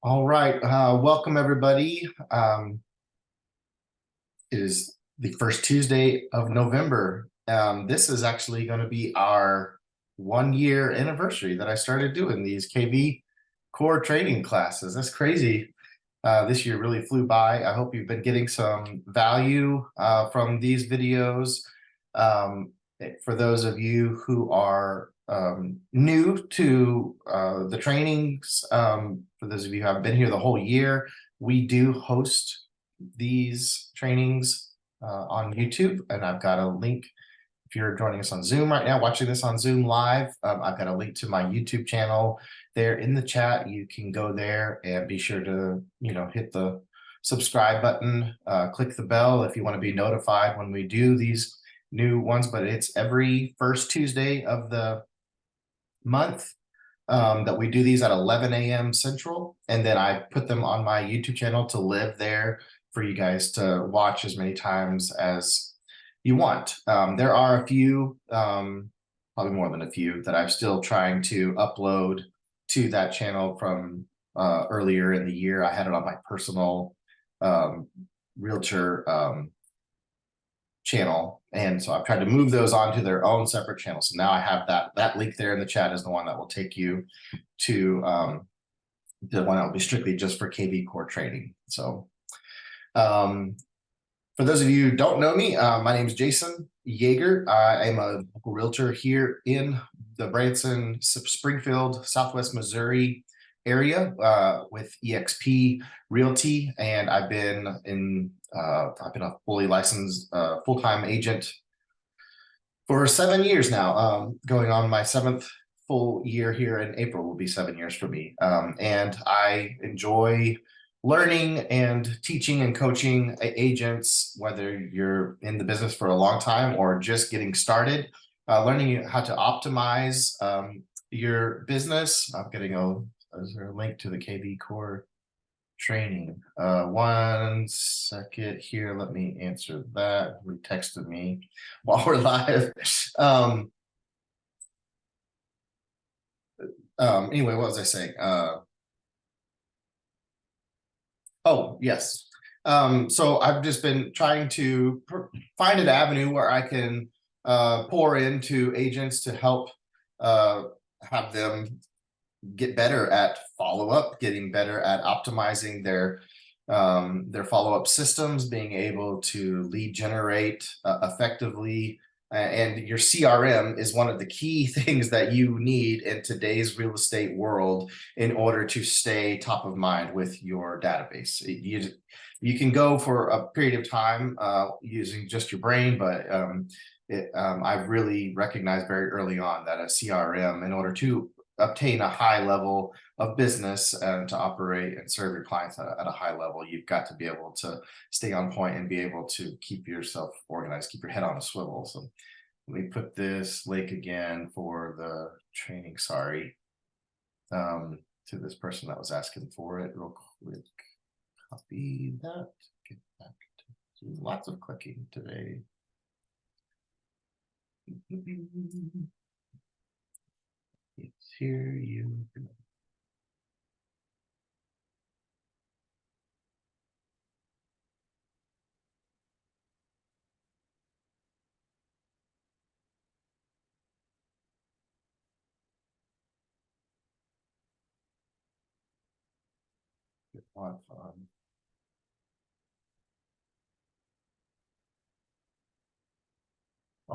All right, welcome everybody. It is the first Tuesday of November. This is actually going to be our 1 year anniversary that I started doing these KvCore training classes. That's crazy. This year really flew by. I hope you've been getting some value from these videos. For those of you who are new to the trainings, for those of you who haven't been here the whole year, we do host these trainings on YouTube, and I've got a link. If you're joining us on Zoom right now, watching this on Zoom live, I've got a link to my YouTube channel there in the chat. You can go there and be sure to, hit the subscribe button, click the bell if you want to be notified when we do these new ones. But it's every first Tuesday of the month that we do these at 11 a.m. Central, and then I put them on my YouTube channel to live there for you guys to watch as many times as you want. There are a few, probably more than a few, that I'm still trying to upload to that channel from earlier in the year. I had it on my personal realtor channel, and so I've tried to move those onto their own separate channel. So now I have that link there in the chat is the one that will take you to the one that will be strictly just for KvCore training. So for those of you who don't know me, my name is Jason Yeager. I am a local realtor here in the Branson, Springfield, Southwest Missouri area with EXP Realty, and I've been a fully licensed full-time agent for 7 years now. Going on my 7th full year here in April will be 7 years for me, and I enjoy learning and teaching and coaching agents, whether you're in the business for a long time or just getting started, learning how to optimize your business. I'm getting is there a link to the KvCore training? One second here. Let me answer that. Who texted me while we're live? Anyway, what was I saying? Oh, yes. So I've just been trying to find an avenue where I can pour into agents to help have them get better at follow-up, getting better at optimizing their follow-up systems, being able to lead generate effectively. And your CRM is one of the key things that you need in today's real estate world in order to stay top of mind with your database. You can go for a period of time using just your brain, but I've really recognized very early on that a CRM, in order to obtain a high level of business and to operate and serve your clients at a high level, you've got to be able to stay on point and be able to keep yourself organized, keep your head on a swivel. So let me put this link again for the training, sorry, to this person that was asking for it real quick. Copy that, get back to lots of clicking today. It's here, you. All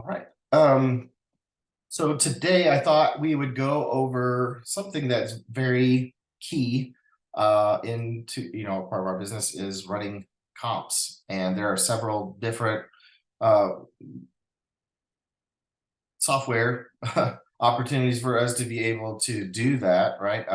right. So today I thought we would go over something that's very key into, part of our business is running comps. And there are several different software opportunities for us to be able to do that, right?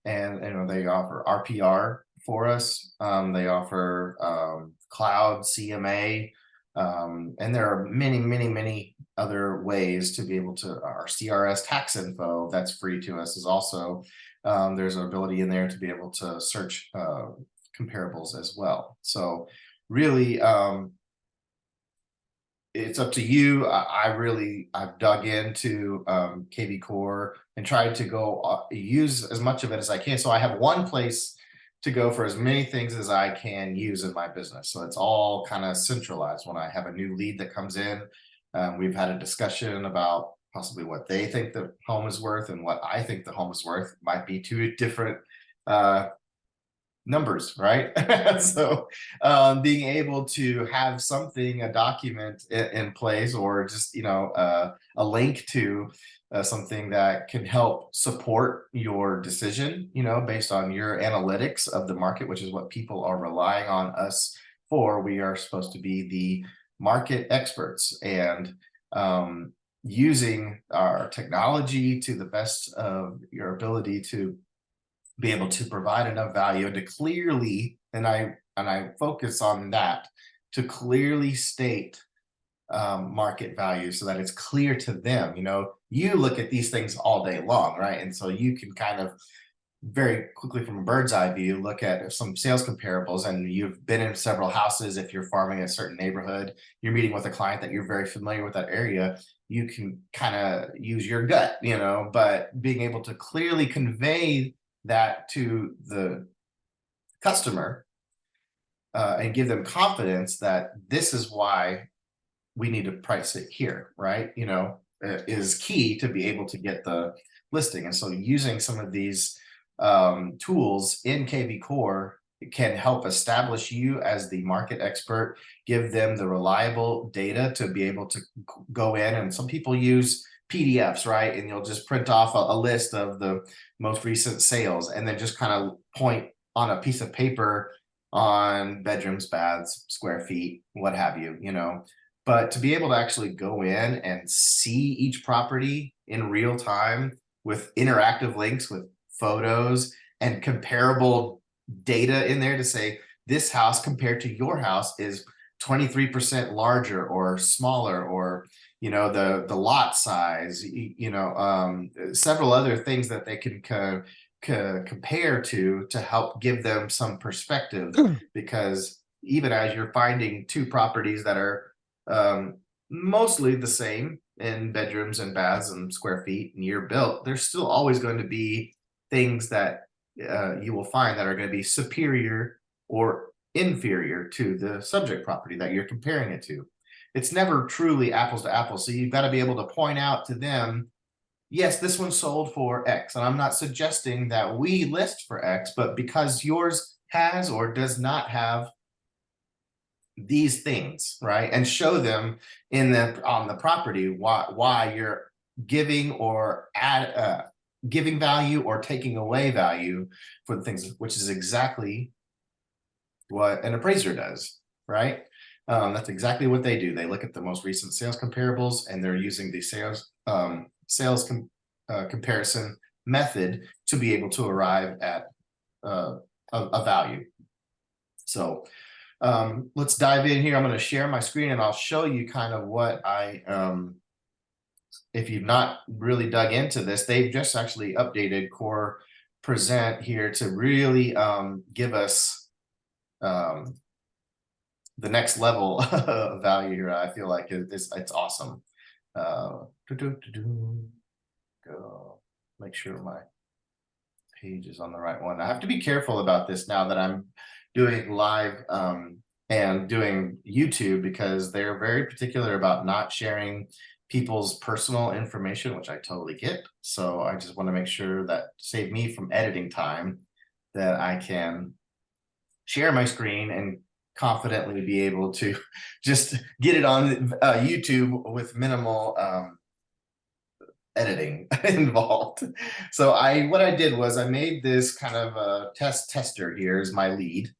And they offer RPR for us. They offer cloud CMA, and there are many other ways to be able to. Our CRS tax info that's free to us is also there's an ability in there to be able to search comparables as well. So really, it's up to you. I've dug into KvCore and tried to go use as much of it as I can. So I have one place to go for as many things as I can use in my business. So it's all kind of centralized. When I have a new lead that comes in, we've had a discussion about possibly what they think the home is worth and what I think the home is worth. Might be two different numbers, right? So being able to have something, a document in place, or just, you know, a link to something that can help support your decision, you know, based on your analytics of the market, which is what people are relying on us for. We are supposed to be the market experts, and using our technology to the best of your ability to be able to provide enough value and to clearly, and I focus on that, to clearly state market value so that it's clear to them. You know, you look at these things all day long, right? And so you can kind of very quickly, from a bird's eye view, look at some sales comparables, and you've been in several houses. If you're farming a certain neighborhood, you're meeting with a client that you're very familiar with that area, you can kind of use your gut, you know, but being able to clearly convey that to the customer and give them confidence that this is why we need to price it here, right? You know, is key to be able to get the listing. And so using some of these tools in KvCore can help establish you as the market expert, give them the reliable data to be able to go in. And some people use PDFs, right? And you'll just print off a list of the most recent sales and then just kind of point on a piece of paper on bedrooms, baths, square feet, what have you, you know. But to be able to actually go in and see each property in real time with interactive links, with photos and comparable data in there to say this house compared to your house is 23% larger or smaller, or, you know, the lot size, you know, several other things that they can compare to help give them some perspective. Because even as you're finding two properties that are mostly the same in bedrooms and baths and square feet and year built, there's still always going to be things that you will find that are going to be superior or inferior to the subject property that you're comparing it to. It's never truly apples to apples. So you've got to be able to point out to them, yes, this one sold for X. And I'm not suggesting that we list for X, but because yours has or does not have these things, right? And show them in on the property why you're giving or giving value or taking away value for the things, which is exactly what an appraiser does, right? That's exactly what they do. They look at the most recent sales comparables, and they're using the sales comparison method to be able to arrive at a value. So let's dive in here. I'm going to share my screen and I'll show you kind of what I if you've not really dug into this, they've just actually updated Core Present here to really give us the next level of value here. I feel like it's awesome. Go make sure my page is on the right one. I have to be careful about this now that I'm doing live and doing YouTube, because they're very particular about not sharing people's personal information, which I totally get. So I just want to make sure that, save me from editing time, that I can share my screen and confidently be able to just get it on YouTube with minimal editing involved. So what I did was I made this kind of a tester here as my lead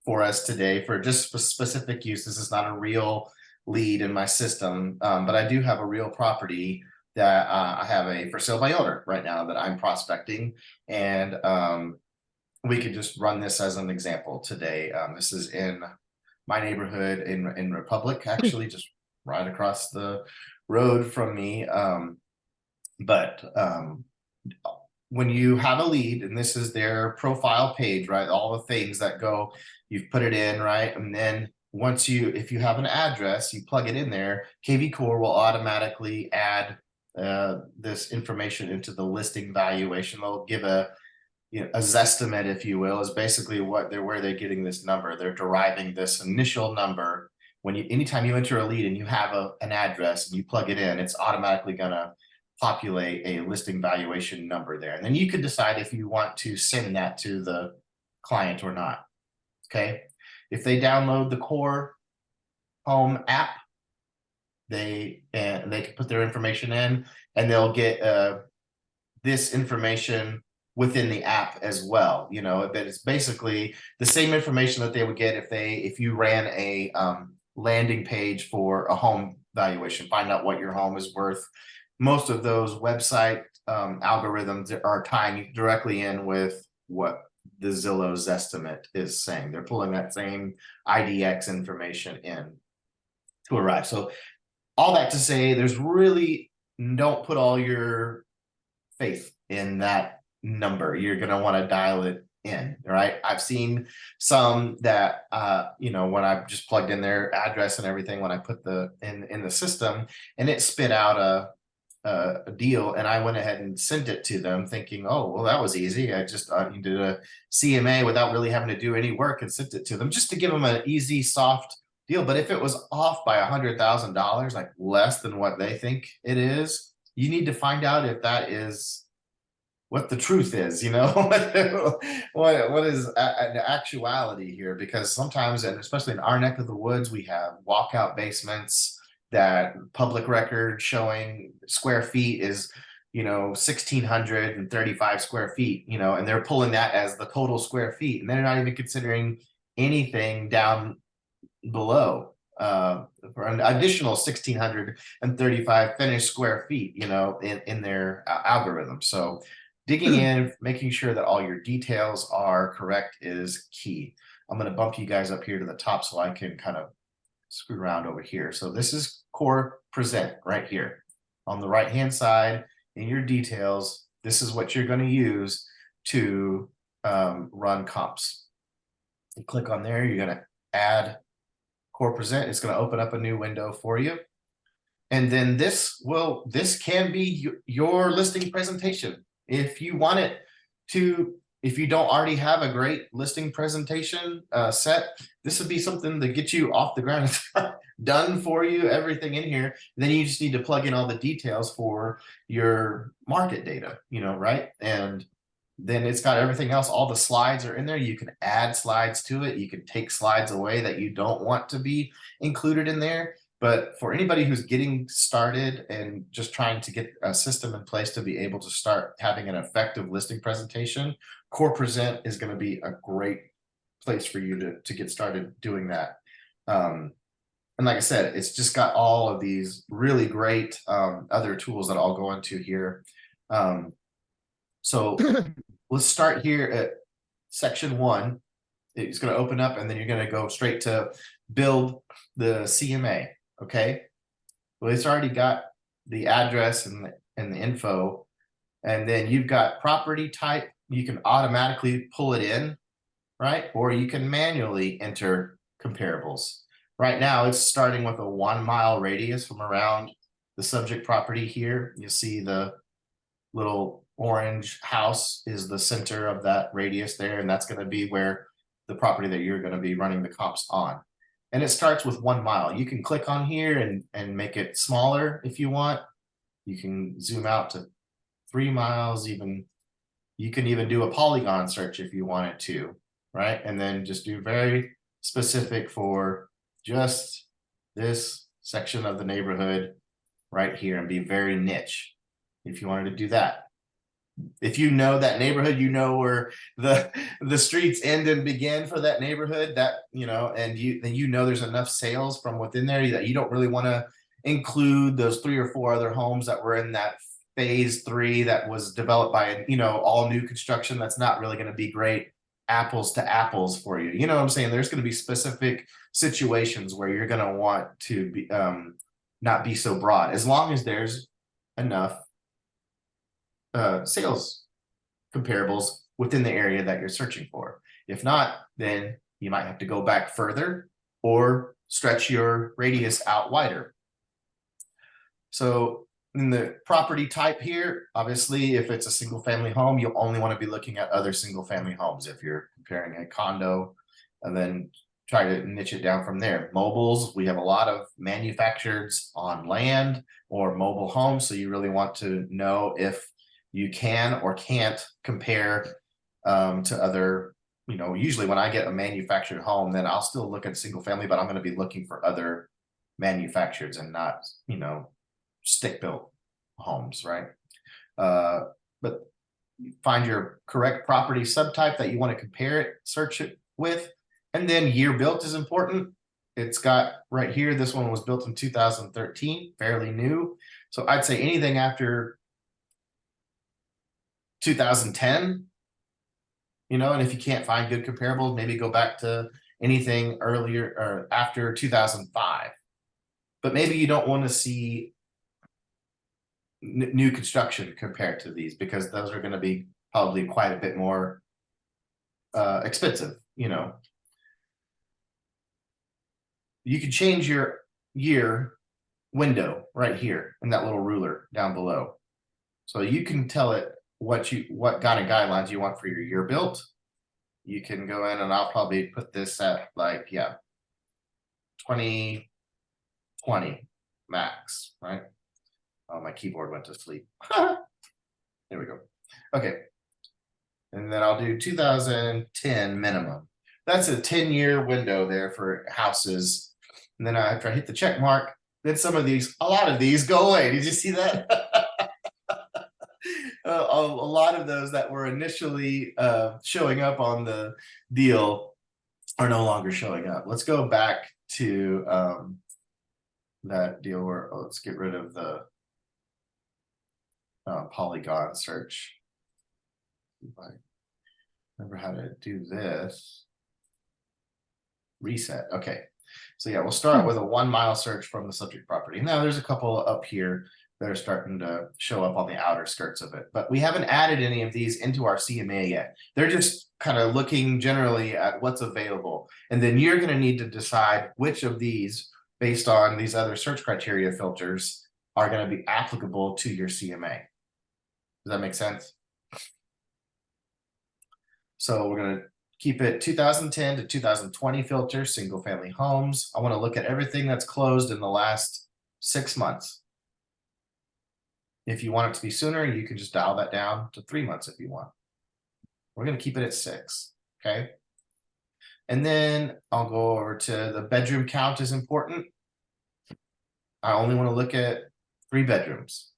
for us today for just specific use. This is not a real lead in my system, but I do have a real property that I have a for sale by owner right now that I'm prospecting, and we could just run this as an example today. This is in my neighborhood in Republic, actually just right across the road from me. But when you have a lead, and this is their profile page, right? All the things that go, you've put it in, right? And then once if you have an address, you plug it in there, KvCore will automatically add this information into the listing valuation. They'll give a a zestimate, if you will, is basically where they're getting this number. They're deriving this initial number. Anytime you enter a lead and you have an address and you plug it in, it's automatically gonna populate a listing valuation number there. And then you could decide if you want to send that to the client or not. Okay. If they download the Core Home app, they can put their information in and they'll get this information within the app as well. But it's basically the same information that they would get if you ran a landing page for a home valuation, find out what your home is worth. Most of those website algorithms are tying directly in with what the Zillow's estimate is saying. They're pulling that same IDX information in to arrive. So all that to say, there's really, don't put all your faith in that number. You're going to want to dial it in, right? I've seen some that when I just plugged in their address and everything, when I put in the system, and it spit out a deal, and I went ahead and sent it to them thinking, oh, well, that was easy. I just did a CMA without really having to do any work and sent it to them just to give them an easy, soft deal. But if it was off by $100,000, like less than what they think it is, you need to find out if that is what the truth is, what is the actuality here, because sometimes, and especially in our neck of the woods, we have walkout basements that public record showing square feet is 1,635 square feet, and they're pulling that as the total square feet, and they're not even considering anything down below for an additional 1,635 finished square feet, in their algorithm. So digging in, making sure that all your details are correct is key. I'm going to bump you guys up here to the top so I can kind of screw around over here. So this is Core Present right here on the right hand side. In your details, this is what you're going to use to run comps. You click on there, you're going to add Core Present. It's going to open up a new window for you. And then this can be your listing presentation. If you want it to, if you don't already have a great listing presentation set, this would be something to get you off the ground, done for you, everything in here. Then you just need to plug in all the details for your market data, right? And then it's got everything else. All the slides are in there. You can add slides to it. You can take slides away that you don't want to be included in there. But for anybody who's getting started and just trying to get a system in place to be able to start having an effective listing presentation, Core Present is going to be a great place for you to get started doing that. And like I said, it's just got all of these really great other tools that I'll go into here. So let's start here at section 1. It's going to open up, and then you're going to go straight to build the CMA. Okay, well, it's already got the address and the info, and then you've got property type. You can automatically pull it in, right? Or you can manually enter comparables. Right now, it's starting with a 1 mile radius from around the subject property here. You see the little orange house is the center of that radius there, and that's going to be where the property that you're going to be running the comps on. And it starts with 1 mile. You can click on here and make it smaller if you want. You can zoom out to 3 miles, even. You can even do a polygon search if you wanted to, right? And then just do very specific for just this section of the neighborhood right here and be very niche if you wanted to do that. If you know that neighborhood, where the streets end and begin for that neighborhood, that and there's enough sales from within there that you don't really want to include those 3 or 4 other homes that were in that phase 3 that was developed by all new construction. That's not really going to be great apples to apples for you. You know what I'm saying? There's going to be specific situations where you're going to want to be not be so broad, as long as there's enough sales comparables within the area that you're searching for. If not, then you might have to go back further or stretch your radius out wider. So In the property type here, obviously, if it's a single family home, you'll only want to be looking at other single family homes. If you're comparing a condo, and then try to niche it down from there. Mobiles, we have a lot of manufactureds on land or mobile homes. So you really want to know if you can or can't compare to other, usually when I get a manufactured home, then I'll still look at single family, but I'm going to be looking for other manufactureds and not, stick built homes, right? But find your correct property subtype that you want to compare it, search it with, and then year built is important. It's got right here, this one was built in 2013, fairly new. So I'd say anything after 2010, and if you can't find good comparables, maybe go back to anything earlier or after 2005. But maybe you don't want to see new construction compared to these, because those are going to be probably quite a bit more expensive. You can change your year window right here in that little ruler down below, so you can tell it what kind of guidelines you want for your year built. You can go in, and I'll probably put this at 2020 max, right? Oh, my keyboard went to sleep. There we go. Okay. And then I'll do 2010 minimum. That's a 10-year window there for houses. And then after I hit the check mark, then a lot of these go away. Did you see that? A lot of those that were initially showing up on the deal are no longer showing up. Let's go back to that deal where, let's get rid of the polygon search. If I remember how to do this. Reset. Okay. So yeah, we'll start with a 1 mile search from the subject property. Now there's a couple up here that are starting to show up on the outer skirts of it, but we haven't added any of these into our CMA yet. They're just kind of looking generally at what's available. And then you're going to need to decide which of these, based on these other search criteria filters, are going to be applicable to your CMA. Does that make sense? So we're going to keep it 2010 to 2020 filter, single family homes. I want to look at everything that's closed in the last 6 months. If you want it to be sooner, you can just dial that down to 3 months if you want. We're going to keep it at 6. Okay. And then I'll go over to the bedroom count is important. I only want to look at 3 bedrooms.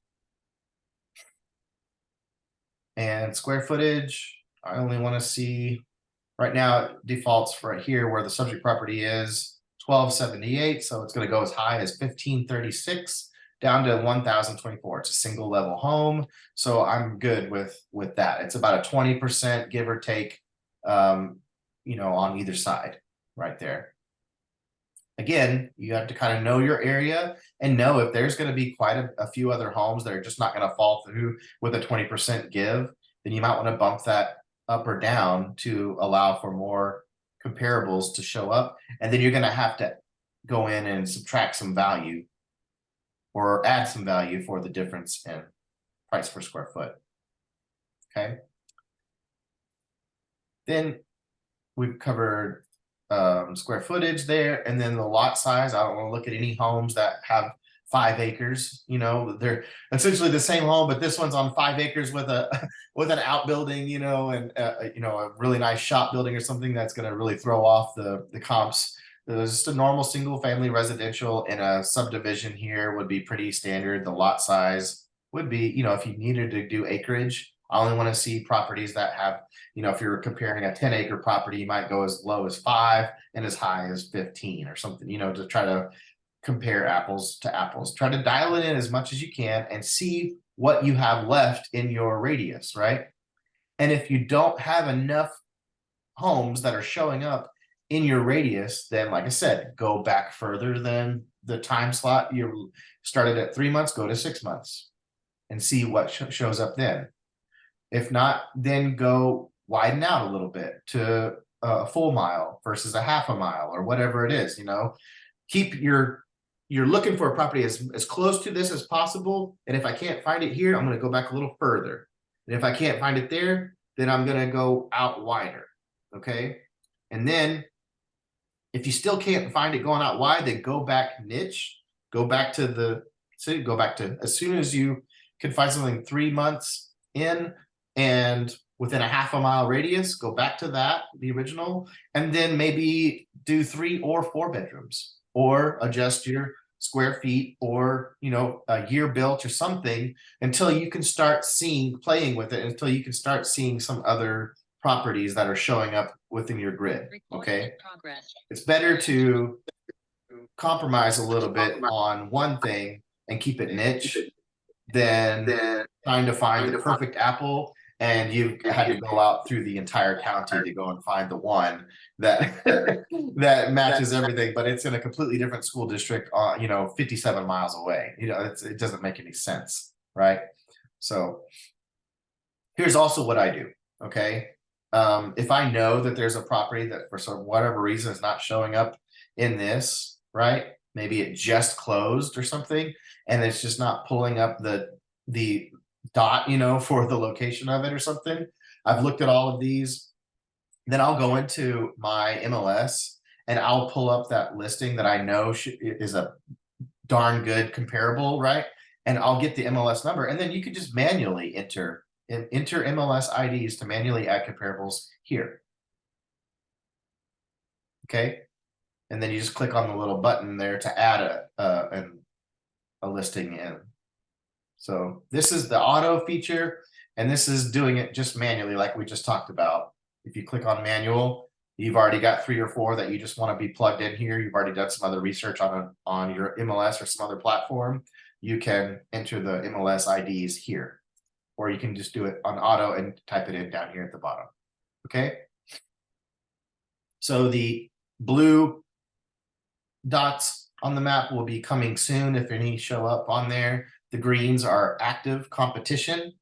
And square footage, I only want to see, right now it defaults for right here where the subject property is 1278. So it's going to go as high as 1536 down to 1024. It's a single level home. So I'm good with that. It's about a 20% give or take, on either side right there. Again, you have to kind of know your area and know if there's going to be quite a few other homes that are just not going to fall through with a 20% give, then you might want to bump that up or down to allow for more comparables to show up. And then you're going to have to go in and subtract some value or add some value for the difference in price per square foot. Okay. Then we've covered square footage there, and then the lot size. I don't want to look at any homes that have 5 acres. They're essentially the same home, but this one's on 5 acres with an outbuilding, and a really nice shop building or something that's going to really throw off the comps. There's just a normal single family residential in a subdivision here would be pretty standard. The lot size would be, if you needed to do acreage, I only want to see properties that have, if you're comparing a 10-acre property, you might go as low as 5 and as high as 15 or something, to try to compare apples to apples. Try to dial it in as much as you can and see what you have left in your radius, right? And if you don't have enough homes that are showing up in your radius, then like I said, go back further than the time slot. You started at 3 months, go to 6 months and see what shows up then. If not, then go widen out a little bit to a full mile versus a half a mile or whatever it is. Keep your you're looking for a property as close to this as possible. And if I can't find it here, I'm going to go back a little further. And if I can't find it there, then I'm going to go out wider. Okay. And then if you still can't find it going out wide, then go back niche, go back to the city, go back to as soon as you can find something 3 months in and within a half a mile radius, go back to that, the original, and then maybe do 3 or 4 bedrooms or adjust your square feet or, you know, a year built or something until you can start playing with it, until you can start seeing some other properties that are showing up within your grid. Okay. It's better to compromise a little bit on one thing and keep it niche than trying to find the perfect apple and you've had to go out through the entire county to go and find the one that that matches everything, but it's in a completely different school district, you know, 57 miles away. You know, it doesn't make any sense, right? So here's also what I do. Okay. If I know that there's a property that for some whatever reason is not showing up in this, right? Maybe it just closed or something, and it's just not pulling up the dot, you know, for the location of it or something. I've looked at all of these. Then I'll go into my MLS and I'll pull up that listing that I know is a darn good comparable, right? And I'll get the MLS number, and then you could just manually enter MLS IDs to manually add comparables here. Okay. And then you just click on the little button there to add a listing in. So this is the auto feature, and this is doing it just manually like we just talked about. If you click on manual, you've already got 3 or 4 that you just want to be plugged in here. You've already done some other research on your MLS or some other platform. You can enter the MLS IDs here, or you can just do it on auto and type it in down here at the bottom. Okay. So the blue dots on the map will be coming soon if any show up on there. The greens are active competition.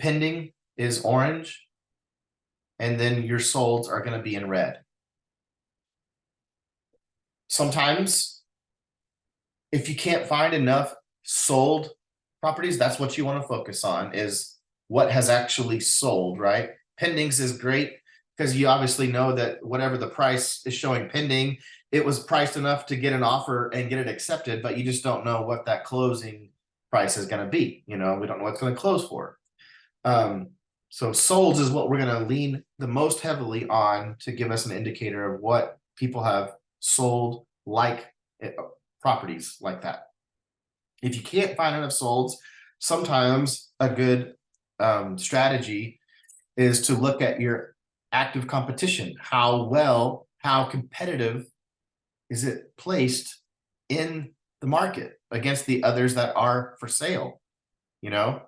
Pending is orange. And then your solds are going to be in red. Sometimes if you can't find enough sold properties, that's what you want to focus on, is what has actually sold, right? Pendings is great because you obviously know that whatever the price is showing pending, it was priced enough to get an offer and get it accepted, but you just don't know what that closing price is going to be. You know, we don't know what's going to close for. So solds is what we're going to lean the most heavily on to give us an indicator of what people have sold, like properties like that. If you can't find enough solds, sometimes a good strategy is to look at your active competition. How competitive is it placed in the market against the others that are for sale? You know,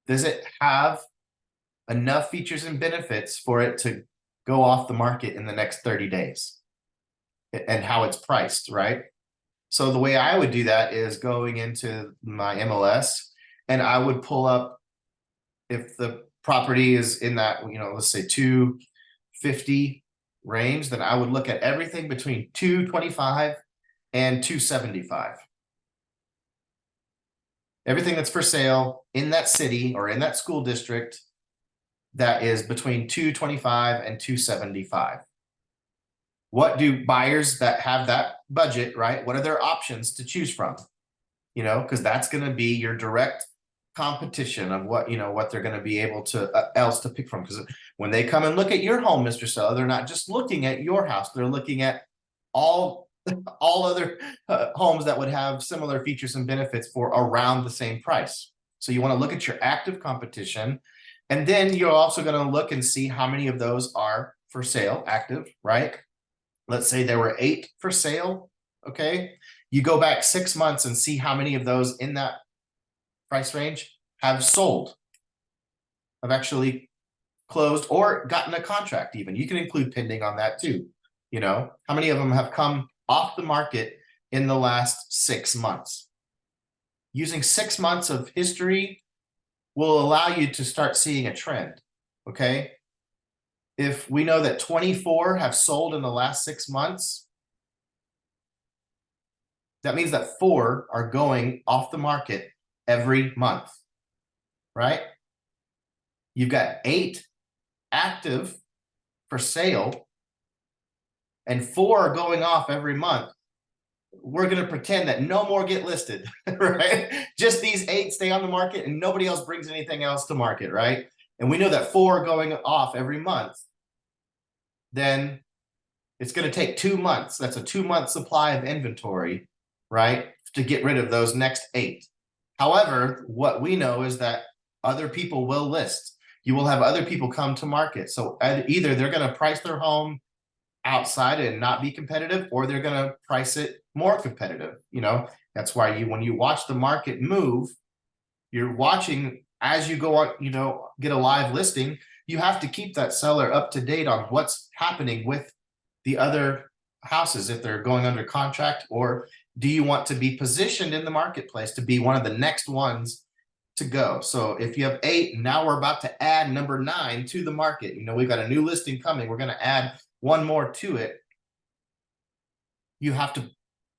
does it have enough features and benefits for it to go off the market in the next 30 days? And how it's priced, right? So the way I would do that is going into my MLS, and I would pull up if the property is in that, you know, let's say 250 range, then I would look at everything between 225 and 275. Everything that's for sale in that city or in that school district that is between 225 and 275. What do buyers that have that budget, right? What are their options to choose from? You know, because that's going to be your direct competition of what, you know, what they're going to be able to else to pick from. Because when they come and look at your home, Mr. Seller, they're not just looking at your house. They're looking at all other homes that would have similar features and benefits for around the same price. So you want to look at your active competition, and then you're also going to look and see how many of those are for sale, active, right? Let's say there were 8 for sale. Okay. You go back 6 months and see how many of those in that price range have sold, have actually closed or gotten a contract. Even you can include pending on that too. You know, how many of them have come off the market in the last 6 months? Using 6 months of history will allow you to start seeing a trend. Okay. If we know that 24 have sold in the last 6 months, That means that 4 are going off the market every month, right? You've got 8 active for sale and 4 are going off every month. We're going to pretend that no more get listed, right? Just these 8 stay on the market and nobody else brings anything else to market, right? And we know that 4 are going off every month. Then it's going to take 2 months. That's a 2-month supply of inventory, right? To get rid of those next 8. However, what we know is that other people will list. You will have other people come to market. So either they're going to price their home outside and not be competitive, or they're going to price it more competitive. That's why when you watch the market move, you're watching as you go on, get a live listing, you have to keep that seller up to date on what's happening with the other houses, if they're going under contract, or do you want to be positioned in the marketplace to be one of the next ones to go? So if you have 8, now we're about to add number 9 to the market. We've got a new listing coming. We're going to add 1 more to it. You have to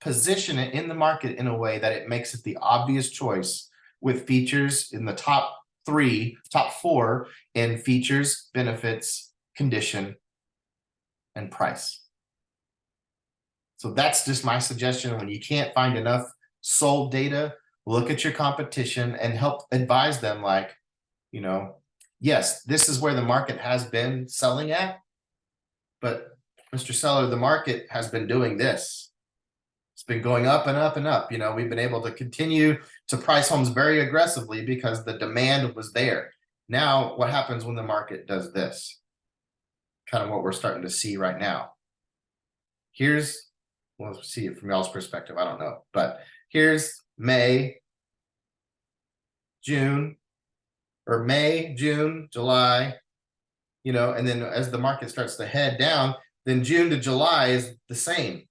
position it in the market in a way that it makes it the obvious choice, with features in the top 4 in features, benefits, condition, and price. So that's just my suggestion. When you can't find enough sold data, look at your competition and help advise them, like, yes, this is where the market has been selling at, but Mr. Seller, the market has been doing this. It's been going up and up and up. We've been able to continue to price homes very aggressively because the demand was there. Now, what happens when the market does this? Kind of what we're starting to see right now. We'll see it from y'all's perspective. I don't know, but here's May, June, July, and then as the market starts to head down, then June to July is the same.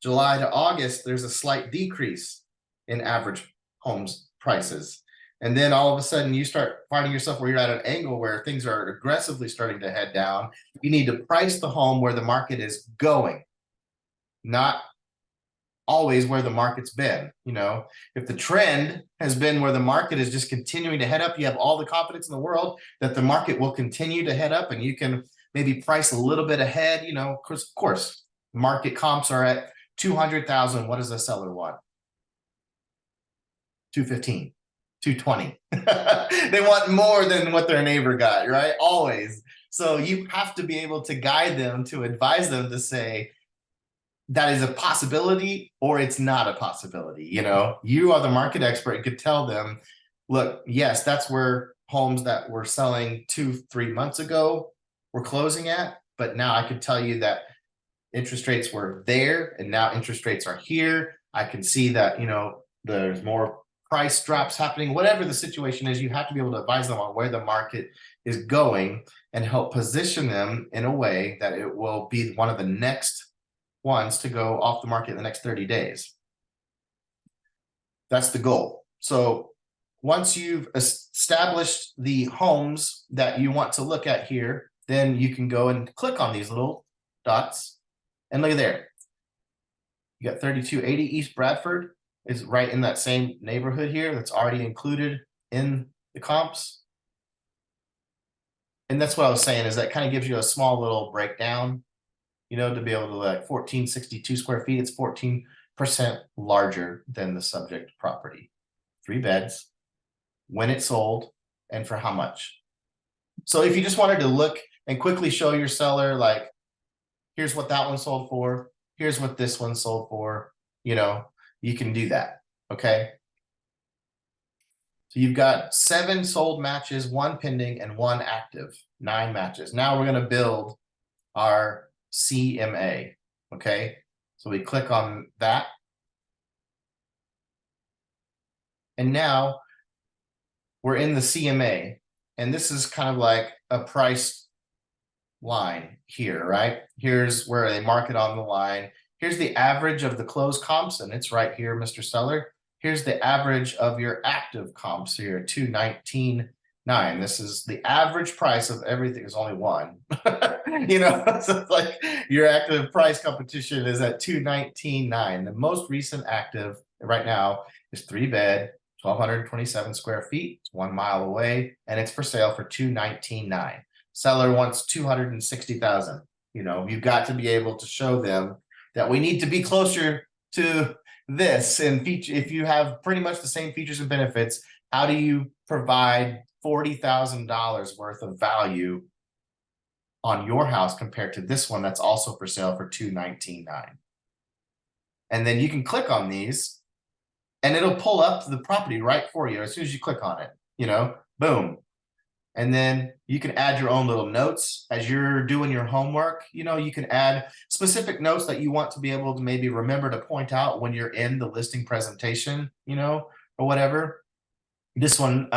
July to August, there's a slight decrease in average homes prices. And then all of a sudden you start finding yourself where you're at an angle where things are aggressively starting to head down. You need to price the home where the market is going, not always where the market's been. If the trend has been where the market is just continuing to head up, you have all the confidence in the world that the market will continue to head up, and you can maybe price a little bit ahead. Of course, market comps are at 200,000. What does a seller want? 215, 220. They want more than what their neighbor got, right? Always. So you have to be able to guide them, to advise them, to say that is a possibility or it's not a possibility. You are the market expert and could tell them, look, yes, that's where homes that were selling 2-3 months ago were closing at, but now I could tell you that interest rates were there and now interest rates are here. I can see that, there's more price drops happening. Whatever the situation is, you have to be able to advise them on where the market is going and help position them in a way that it will be one of the next ones to go off the market in the next 30 days. That's the goal. So once you've established the homes that you want to look at here, then you can go and click on these little dots and look at there. You got 3280 East Bradford is right in that same neighborhood here. That's already included in the comps. And that's what I was saying, is that kind of gives you a small little breakdown, to be able to, like, 1462 square feet. It's 14% larger than the subject property. 3 beds, when it sold, and for how much. So if you just wanted to look and quickly show your seller, like, here's what that one sold for, here's what this one sold for, you can do that. Okay. So you've got 7 sold matches, 1 pending, and 1 active, 9 matches. Now we're going to build our CMA. Okay. So we click on that. And now we're in the CMA, and this is kind of like a price line here, right? Here's where they mark it on the line. Here's the average of the closed comps, and it's right here, Mr. Seller. Here's the average of your active comps here, 219 This is the average price of everything is only one. So it's like your active price competition is at 219.9. The most recent active right now is 3-bed, 1,227 square feet. It's 1 mile away, and it's for sale for 219.9. Seller wants 260,000. You've got to be able to show them that we need to be closer to this, and if you have pretty much the same features and benefits, how do you provide $40,000 worth of value on your house compared to this one that's also for sale for 219.9? And then you can click on these and it'll pull up the property right for you as soon as you click on it, boom. And then you can add your own little notes as you're doing your homework. You can add specific notes that you want to be able to maybe remember to point out when you're in the listing presentation, or whatever. This one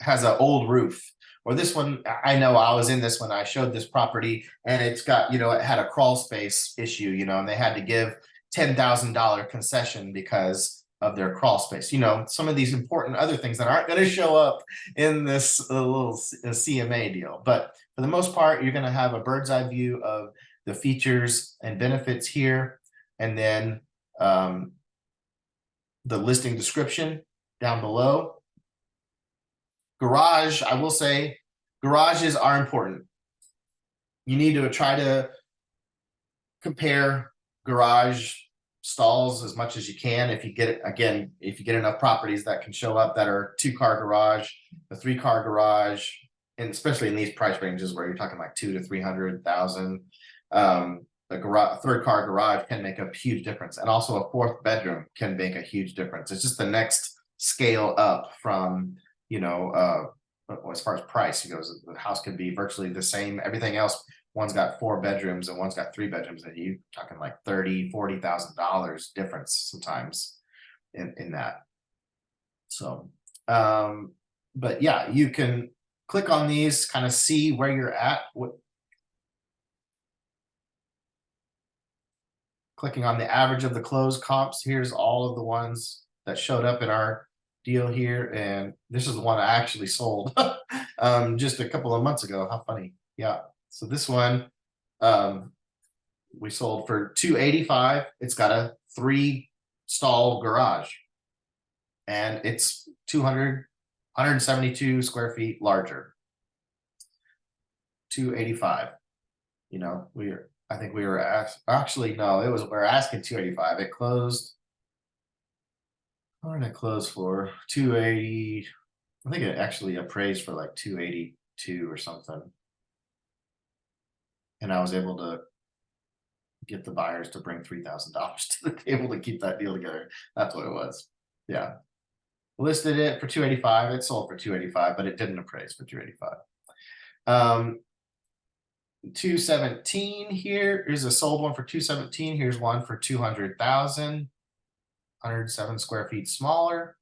has an old roof, or this one, I know I was in this one, I showed this property and it's got, it had a crawl space issue, and they had to give $10,000 concession because of their crawl space. Some of these important other things that aren't going to show up in this little CMA deal. But for the most part, you're going to have a bird's eye view of the features and benefits here. And then the listing description down below. Garage, I will say, garages are important. You need to try to compare garage stalls as much as you can. If you get enough properties that can show up that are 2-car garage, a 3-car garage, and especially in these price ranges where you're talking like 200,000 to 300,000, a 3rd-car garage can make a huge difference, and also a 4th bedroom can make a huge difference. It's just the next scale up from as far as price goes. The house can be virtually the same. Everything else, one's got 4 bedrooms and one's got 3 bedrooms, and you talking like $30,000-$40,000 difference sometimes in that. So but yeah, you can click on these, kind of see where you're at. Clicking on the average of the closed comps, here's all of the ones that showed up in our deal here, and this is the one I actually sold just a couple of months ago. How funny. Yeah, so this one we sold for $285. It's got a 3-stall garage, and it's 172 square feet larger. $285. I think we were actually, no, we're asking $285. It closed. What did it close for? 280. I think it actually appraised for like 282 or something. And I was able to get the buyers to bring $3,000 to the table to keep that deal together. That's what it was. Yeah. Listed it for 285. It sold for 285, but it didn't appraise for 285. 217 here is a sold one for 217. Here's one for 200,000. 107 square feet smaller.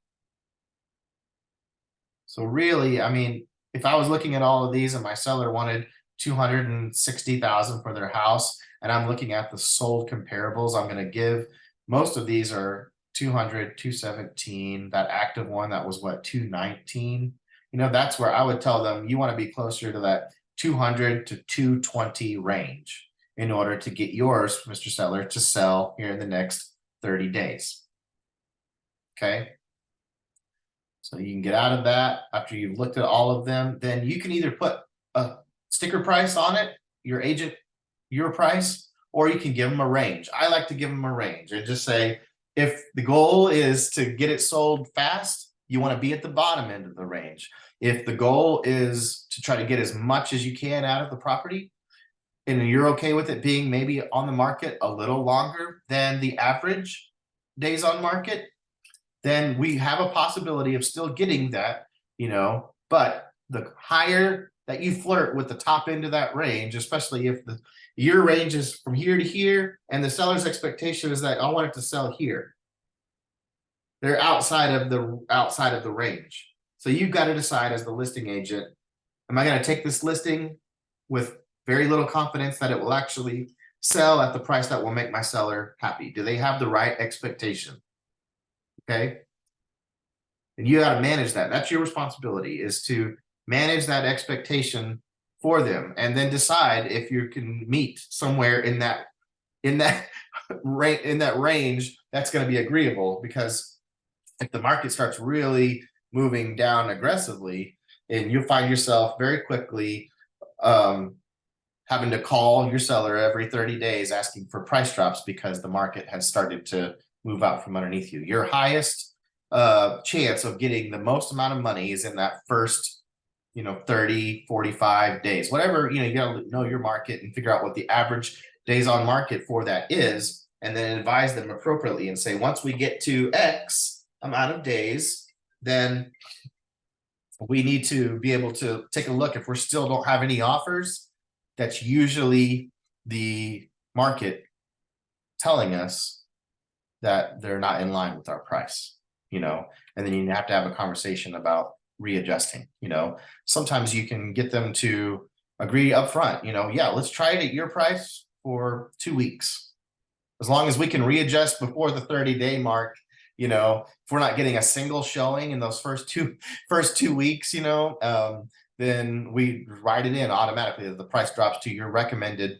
So really, I mean, if I was looking at all of these and my seller wanted 260,000 for their house, and I'm looking at the sold comparables, I'm going to give, most of these are 200, 217, that active one that was what, 219. That's where I would tell them you want to be closer to that 200 to 220 range in order to get yours, Mr. Seller, to sell here in the next 30 days. Okay, so you can get out of that after you've looked at all of them. Then you can either put a sticker price on it, your agent, your price, or you can give them a range. I like to give them a range and just say, if the goal is to get it sold fast, you want to be at the bottom end of the range. If the goal is to try to get as much as you can out of the property, and you're okay with it being maybe on the market a little longer than the average days on market, then we have a possibility of still getting that, but the higher that you flirt with the top end of that range, especially if your range is from here to here and the seller's expectation is that I want it to sell here, they're outside of the range. So you've got to decide as the listing agent, am I going to take this listing with very little confidence that it will actually sell at the price that will make my seller happy? Do they have the right expectation? Okay. And you got to manage that. That's your responsibility, is to manage that expectation for them, and then decide if you can meet somewhere in that in that range that's going to be agreeable. Because if the market starts really moving down aggressively, and you'll find yourself very quickly having to call your seller every 30 days asking for price drops because the market has started to move out from underneath you. Your highest chance of getting the most amount of money is in that first 30, 45 days, whatever. You got to know your market and figure out what the average days on market for that is, and then advise them appropriately and say, once we get to X amount of days, then we need to be able to take a look. If we still don't have any offers, that's usually the market telling us that they're not in line with our price, and then you have to have a conversation about readjusting. Sometimes you can get them to agree up front, yeah, let's try it at your price for 2 weeks. As long as we can readjust before the 30-day mark, if we're not getting a single showing in those first two weeks, then we write it in automatically that the price drops to your recommended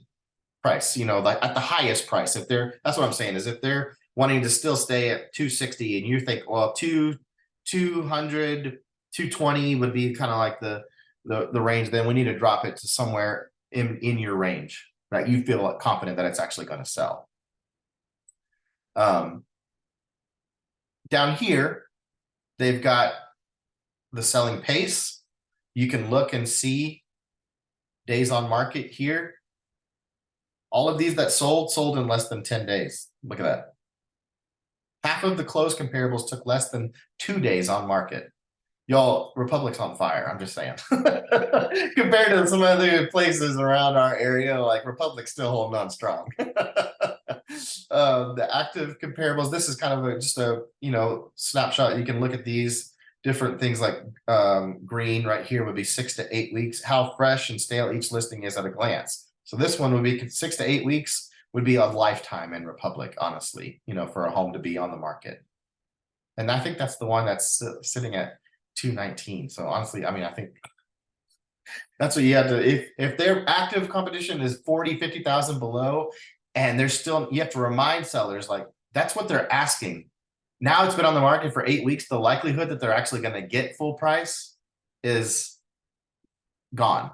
price, like at the highest price. That's what I'm saying, is if they're wanting to still stay at 260 and you think, well, 200, 220 would be kind of like the range, then we need to drop it to somewhere in your range, right? You feel confident that it's actually going to sell. Down here, they've got the selling pace. You can look and see days on market here. All of these that sold in less than 10 days. Look at that. Half of the closed comparables took less than 2 days on market. Y'all, Republic's on fire. I'm just saying. Compared to some other places around our area, like Republic's still holding on strong. The active comparables, this is kind of just a snapshot. You can look at these different things, like green right here would be 6 to 8 weeks, how fresh and stale each listing is at a glance. So this one would be 6 to 8 weeks, would be a lifetime in Republic, honestly, for a home to be on the market. And I think that's the one that's sitting at 219. So honestly, I think that's what you have to, if their active competition is 40, 50,000 below, and there's still, you have to remind sellers, like, that's what they're asking. Now it's been on the market for 8 weeks. The likelihood that they're actually going to get full price is gone,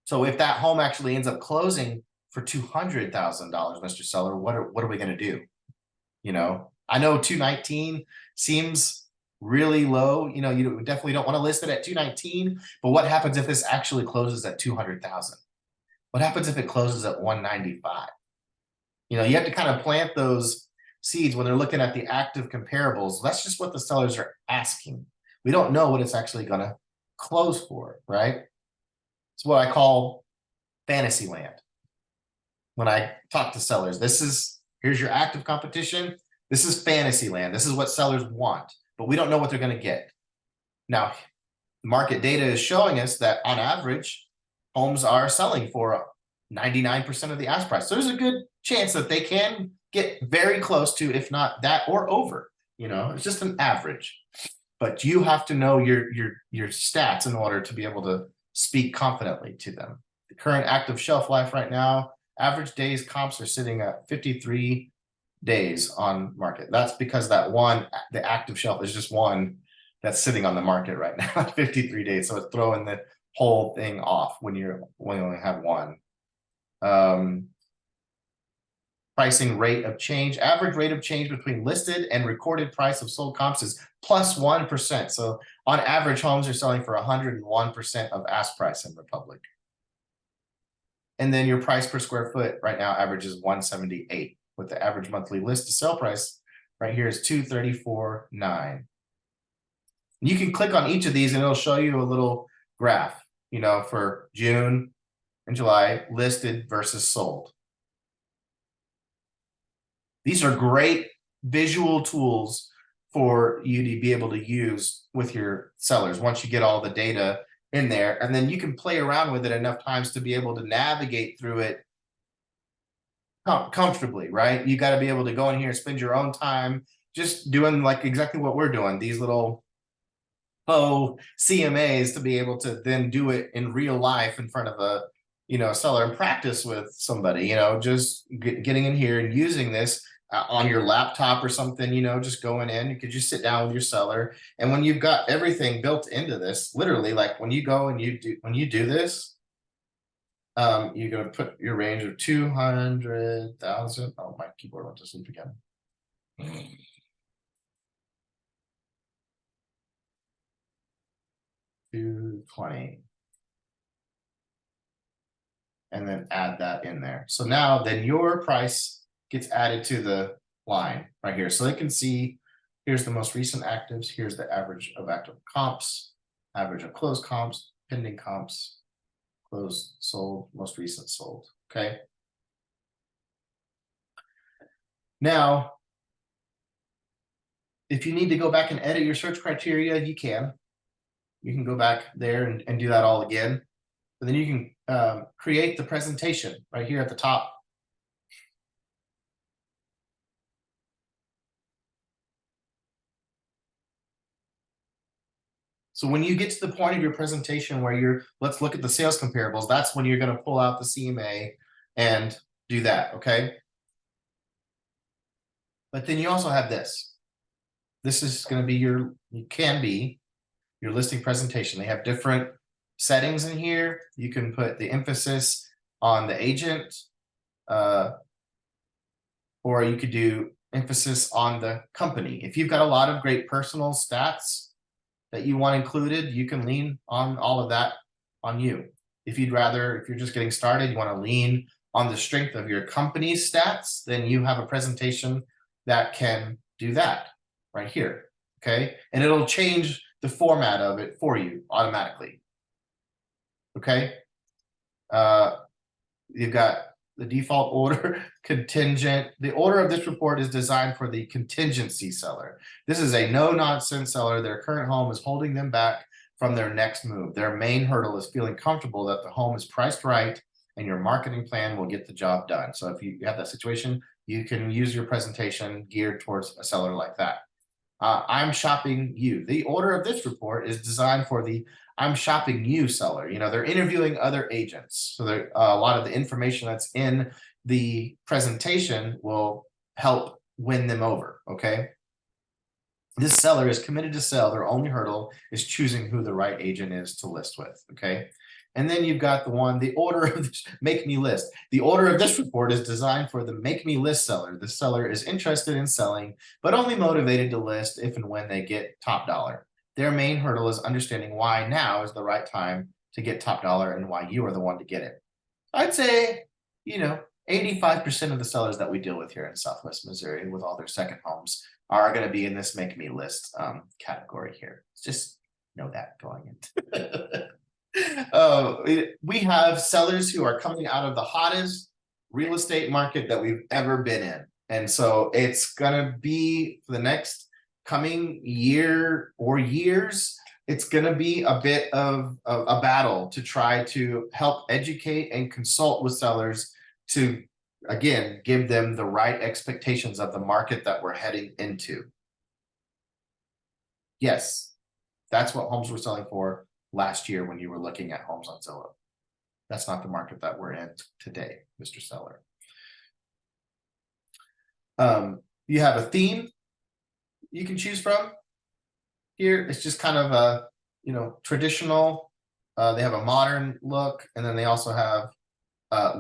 So if that home actually ends up closing for $200,000, Mr. Seller, what are we going to do? I know 219 seems really low. You definitely don't want to list it at 219, but what happens if this actually closes at 200,000? What happens if it closes at 195? You have to kind of plant those seeds when they're looking at the active comparables. That's just what the sellers are asking. We don't know what it's actually going to close for, right? It's what I call fantasy land. When I talk to sellers, here's your active competition. This is fantasy land. This is what sellers want, but we don't know what they're going to get. Now, market data is showing us that on average, homes are selling for 99% of the ask price. So there's a good chance that they can get very close to, if not that or over. It's just an average. But you have to know your stats in order to be able to speak confidently to them. The current active shelf life right now, average days comps are sitting at 53 days on market. That's because the active shelf is just one that's sitting on the market right now at 53 days. So it's throwing the whole thing off when you only have one. Pricing rate of change, average rate of change between listed and recorded price of sold comps is plus 1%. So on average, homes are selling for 101% of ask price in Republic. And then your price per square foot right now averages 178, with the average monthly list to sell price right here is 234.9. You can click on each of these and it'll show you a little graph, for June and July, listed versus sold. These are great visual tools for you to be able to use with your sellers once you get all the data in there. And then you can play around with it enough times to be able to navigate through it comfortably, right? You got to be able to go in here and spend your own time just doing like exactly what we're doing, these little faux CMAs to be able to then do it in real life in front of a, seller and practice with somebody, just getting in here and using this on your laptop or something, just going in. You could just sit down with your seller. And when you've got everything built into this, literally, like when you go and when you do this, you're going to put your range of 200,000. Oh, my keyboard went to sleep again. 220. And then add that in there. So now then your price gets added to the line right here. So they can see, here's the most recent actives. Here's the average of active comps, average of closed comps, pending comps, closed, sold, most recent sold. Okay. Now, if you need to go back and edit your search criteria, you can. You can go back there and do that all again. But then you can create the presentation right here at the top. So when you get to the point of your presentation where let's look at the sales comparables, that's when you're going to pull out the CMA and do that, okay? But then you also have this. This is going to be your listing presentation. They have different settings in here. You can put the emphasis on the agent, or you could do emphasis on the company. If you've got a lot of great personal stats that you want included, you can lean on all of that on you. If you're just getting started, you want to lean on the strength of your company's stats, then you have a presentation that can do that right here, okay? And it'll change the format of it for you automatically, okay? You've got the default order, contingent. The order of this report is designed for the contingency seller. This is a no-nonsense seller. Their current home is holding them back from their next move. Their main hurdle is feeling comfortable that the home is priced right and your marketing plan will get the job done. So if you have that situation, you can use your presentation geared towards a seller like that. I'm shopping you. The order of this report is designed for the I'm shopping you seller. They're interviewing other agents. So a lot of the information that's in the presentation will help win them over, okay? This seller is committed to sell. Their only hurdle is choosing who the right agent is to list with, okay? And then you've got the order of this, make me list. The order of this report is designed for the make me list seller. The seller is interested in selling, but only motivated to list if and when they get top dollar. Their main hurdle is understanding why now is the right time to get top dollar and why you are the one to get it. I'd say, 85% of the sellers that we deal with here in Southwest Missouri with all their second homes are going to be in this make me list category here. Just know that going into we have sellers who are coming out of the hottest real estate market that we've ever been in. And so it's going to be for the next coming year or years, it's going to be a bit of a battle to try to help educate and consult with sellers to, again, give them the right expectations of the market that we're heading into. Yes, that's what homes were selling for last year when you were looking at homes on Zillow. That's not the market that we're in today, Mr. Seller. You have a theme you can choose from. Here, it's just kind of a, traditional. They have a modern look, and then they also have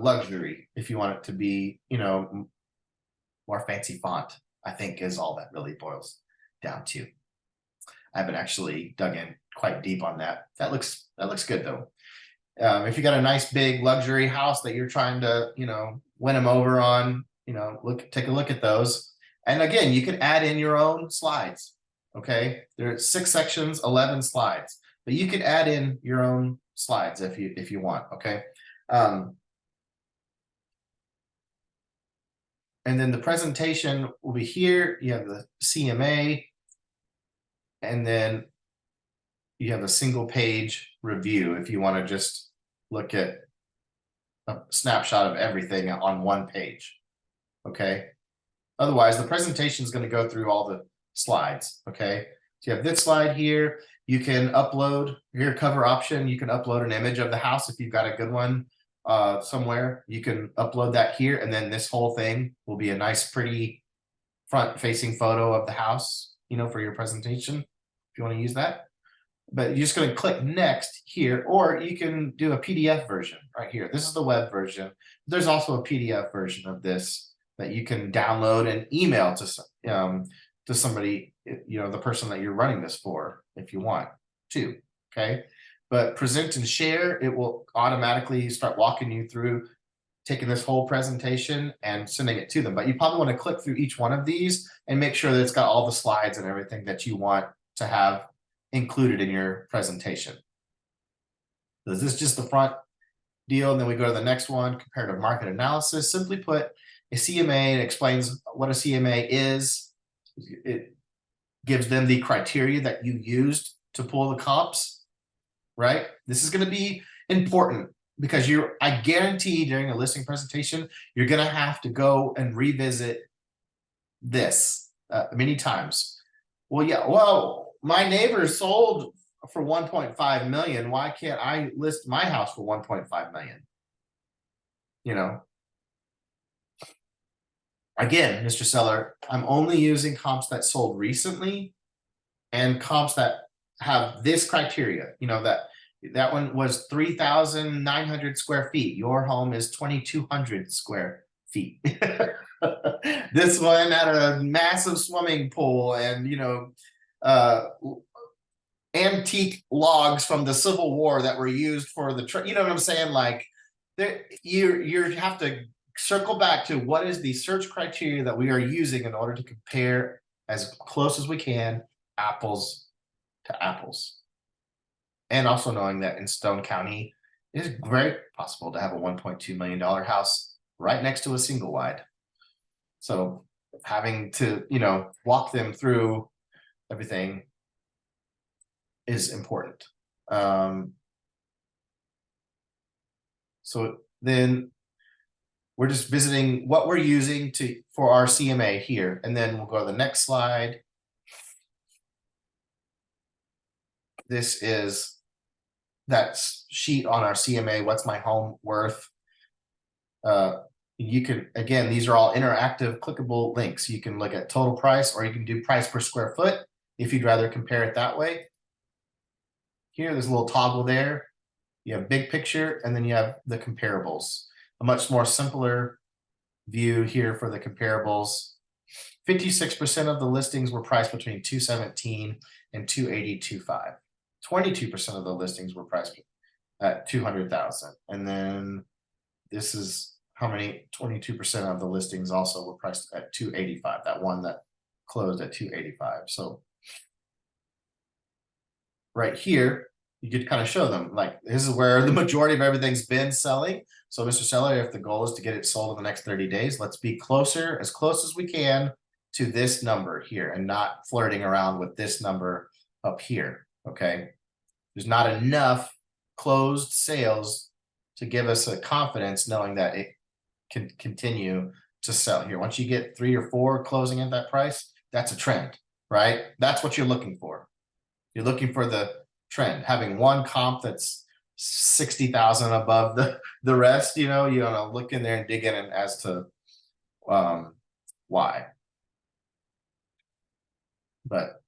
luxury if you want it to be, more fancy font, I think is all that really boils down to. I haven't actually dug in quite deep on that. That looks good though. If you got a nice big luxury house that you're trying to, win them over on, take a look at those. And again, you can add in your own slides. Okay, there are 6 sections, 11 slides, but you could add in your own slides if you want. Okay. And then the presentation will be here. You have the CMA, and then you have a single page review if you want to just look at a snapshot of everything on one page. Okay. Otherwise, the presentation is going to go through all the slides. Okay. So you have this slide here. You can upload your cover option. You can upload an image of the house if you've got a good one somewhere. You can upload that here, and then this whole thing will be a nice, pretty front-facing photo of the house, you know, for your presentation, if you want to use that. But you're just going to click next here, or you can do a PDF version right here. This is the web version. There's also a PDF version of this that you can download and email to somebody, you know, the person that you're running this for, if you want to. Okay, but present and share, it will automatically start walking you through taking this whole presentation and sending it to them. But you probably want to click through each one of these and make sure that it's got all the slides and everything that you want to have included in your presentation. So this is just the front deal, and then we go to the next one, comparative market analysis. Simply put, a CMA explains what a CMA is. It gives them the criteria that you used to pull the comps, right? This is going to be important because I guarantee during a listing presentation, you're going to have to go and revisit this many times. Well, yeah, well, my neighbor sold for 1.5 million. Why can't I list my house for 1.5 million? You know, again, Mr. Seller, I'm only using comps that sold recently and comps that have this criteria. You know, that one was 3,900 square feet. Your home is 2,200 square feet. This one had a massive swimming pool and, you know, antique logs from the Civil War that were used for the, you know what I'm saying? Like, you have to circle back to what is the search criteria that we are using in order to compare as close as we can apples to apples. And also knowing that in Stone County, it is very possible to have a $1.2 million house right next to a single wide. So having to, you know, walk them through everything is important. So then we're just visiting what we're using for our CMA here, and then we'll go to the next slide. This is that sheet on our CMA. What's my home worth? You can, again, these are all interactive clickable links. You can look at total price, or you can do price per square foot if you'd rather compare it that way. Here, there's a little toggle there. You have big picture, and then you have the comparables. A much more simpler view here for the comparables. 56% of the listings were priced between $217,000 and $282,500. 22% of the listings were priced at $200,000. And then this is how many, 22% of the listings also were priced at $285,000. That one that closed at $285,000. So right here, you could kind of show them, like, this is where the majority of everything's been selling. So Mr. Seller, if the goal is to get it sold in the next 30 days, let's be closer, as close as we can to this number here and not flirting around with this number up here, okay? There's not enough closed sales to give us a confidence knowing that it can continue to sell here. Once you get 3 or 4 closing at that price, that's a trend, right? That's what you're looking for. You're looking for the trend. Having one comp that's 60,000 above the rest, you know, you want to look in there and dig in as to why. But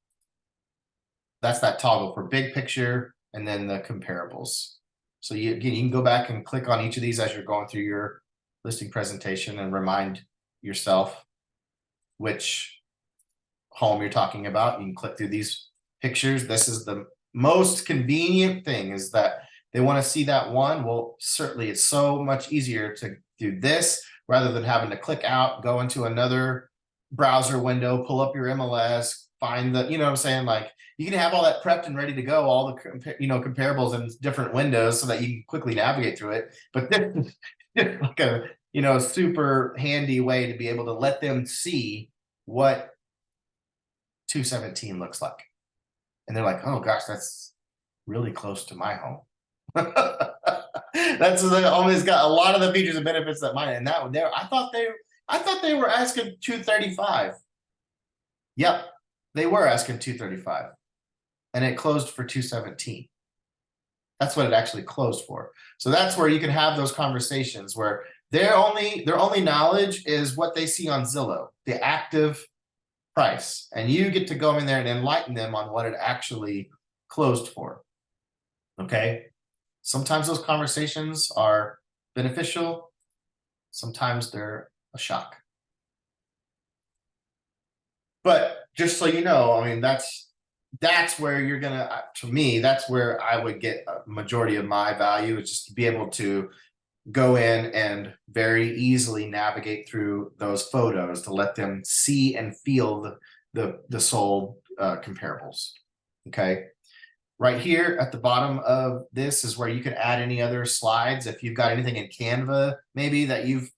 that's that toggle for big picture and then the comparables. So you can go back and click on each of these as you're going through your listing presentation and remind yourself which home you're talking about. You can click through these pictures. This is the most convenient thing, is that they want to see that one. Well, certainly it's so much easier to do this rather than having to click out, go into another browser window, pull up your MLS, find the, you know what I'm saying? Like, you can have all that prepped and ready to go, all the, you know, comparables in different windows so that you can quickly navigate through it. But this is like a, you know, super handy way to be able to let them see what 217 looks like. And they're like, oh gosh, that's really close to my home. That's always got a lot of the features and benefits that mine. And that there, I thought they were asking 235. Yep, they were asking 235. and it closed for 217. That's what it actually closed for. So that's where you can have those conversations where their only knowledge is what they see on Zillow, the active price, and you get to go in there and enlighten them on what it actually closed for. Okay, sometimes those conversations are beneficial, sometimes they're a shock. But just so you know, I mean, that's where you're gonna, to me, that's where I would get a majority of my value, is just to be able to go in and very easily navigate through those photos to let them see and feel the sold comparables. Okay, right here at the bottom of this is where you can add any other slides. If you've got anything in Canva maybe that you've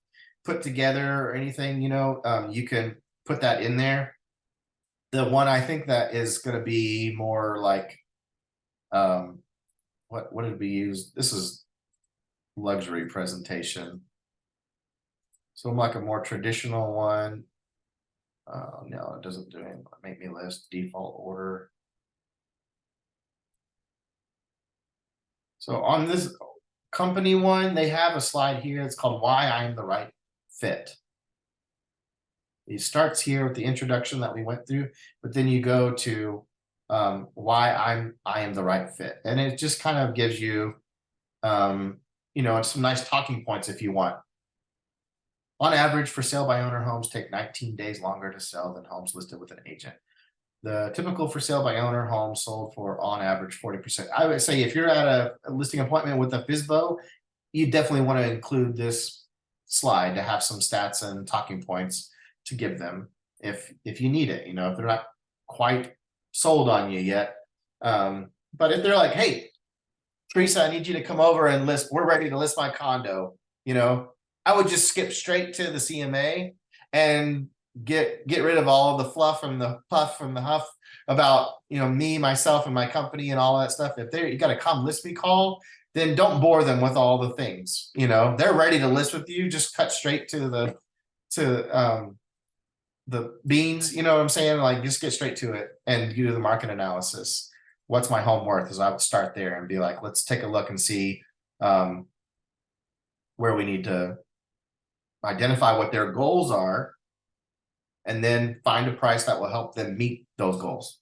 put together or anything, you know, you can put that in there. The one I think that is going to be more like, what did we use? This is luxury presentation. So I'm like a more traditional one. No, it doesn't do anything. Make me list default order. So on this company one, they have a slide here. It's called Why I'm the Right Fit. It starts here with the introduction that we went through, but then you go to why I am the right fit, and it just kind of gives you, you know, some nice talking points if you want. On average, for sale by owner homes take 19 days longer to sell than homes listed with an agent. The typical for sale by owner home sold for on average 40%. I would say if you're at a listing appointment with a FSBO, you definitely want to include this slide to have some stats and talking points to give them if you need it, you know, if they're not quite sold on you yet. But if they're like, hey, Teresa, I need you to come over and list, we're ready to list my condo, you know, I would just skip straight to the CMA and get rid of all of the fluff and the puff and the huff about, you know, me, myself, and my company and all that stuff. If you got to come list me call, then don't bore them with all the things, you know, they're ready to list with you. Just cut straight to the beans, you know what I'm saying? Like, just get straight to it and do the market analysis. What's my home worth? Is I would start there and be like, let's take a look and see where we need to identify what their goals are, and then find a price that will help them meet those goals.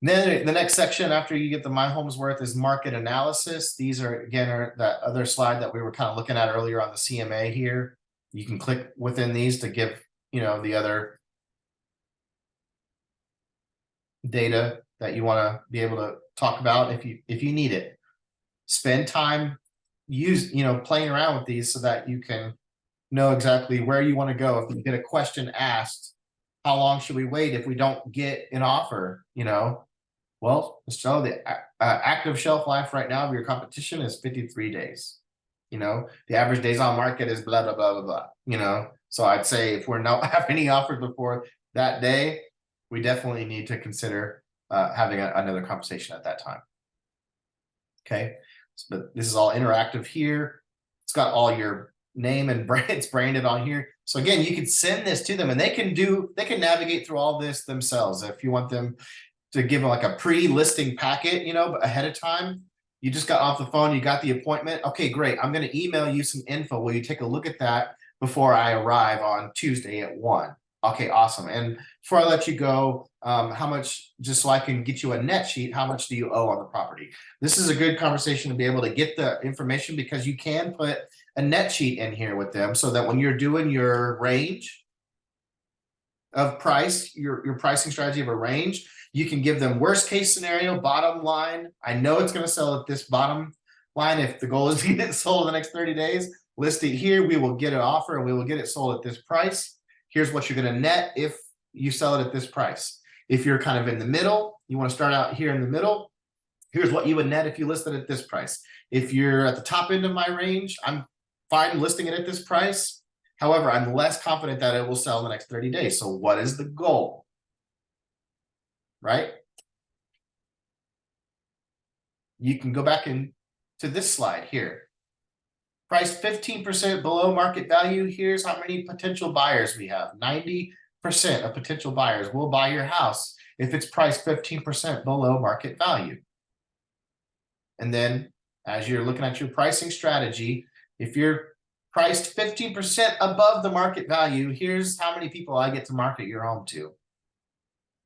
And then the next section after you get the my home's worth is market analysis. These are, again, that other slide that we were kind of looking at earlier on the CMA here. You can click within these to give, you know, the other data that you want to be able to talk about if you need it. Spend time playing around with these so that you can know exactly where you want to go. If you get a question asked, how long should we wait if we don't get an offer? You know, well, so the active shelf life right now of your competition is 53 days. You know, the average days on market is blah, blah, blah, blah, blah, you know. So I'd say if we're not have any offers before that day, we definitely need to consider having another conversation at that time. Okay, but this is all interactive here. It's got all your name and brand, it's branded on here. So again, you could send this to them and they can navigate through all this themselves. If you want them to give them like a pre-listing packet, you know, ahead of time, you just got off the phone, you got the appointment. Okay, great. I'm going to email you some info. Will you take a look at that before I arrive on Tuesday at 1? Okay, awesome. And before I let you go, how much, just so I can get you a net sheet, how much do you owe on the property? This is a good conversation to be able to get the information, because you can put a net sheet in here with them so that when you're doing your range of price, your pricing strategy of a range, you can give them worst case scenario, bottom line. I know it's going to sell at this bottom line. If the goal is to get it sold in the next 30 days, list it here. We will get an offer and we will get it sold at this price. Here's what you're going to net if you sell it at this price. If you're kind of in the middle, you want to start out here in the middle, here's what you would net if you listed at this price. If you're at the top end of my range, I'm fine listing it at this price. However, I'm less confident that it will sell in the next 30 days. So what is the goal? Right? You can go back into this slide here. Price 15% below market value. Here's how many potential buyers we have. 90% of potential buyers will buy your house if it's priced 15% below market value. And then as you're looking at your pricing strategy, if you're priced 15% above the market value, here's how many people I get to market your home to.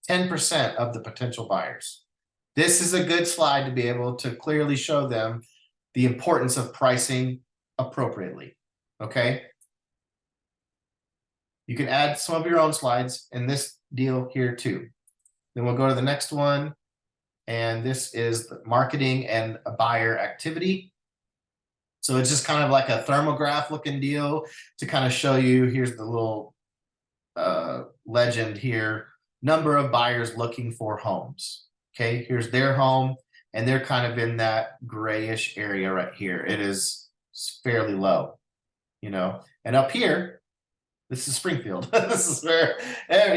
10% of the potential buyers. This is a good slide to be able to clearly show them the importance of pricing appropriately, okay? You can add some of your own slides in this deal here too. Then we'll go to the next one. And this is the marketing and a buyer activity. So it's just kind of like a thermograph looking deal to kind of show you, here's the little legend here, number of buyers looking for homes. Okay, here's their home, and they're kind of in that grayish area right here. It is fairly low, you know, and up here, this is Springfield. This is where,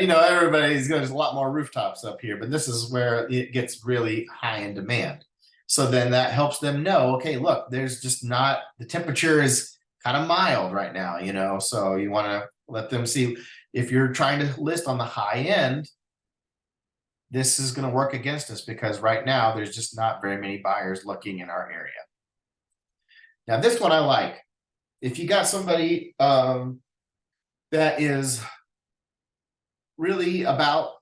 you know, everybody's going, there's a lot more rooftops up here, but this is where it gets really high in demand. So then that helps them know, okay, look, there's just not, the temperature is kind of mild right now, you know, so you want to let them see if you're trying to list on the high end, this is going to work against us because right now there's just not very many buyers looking in our area. Now, this one I like. If you got somebody, that is really about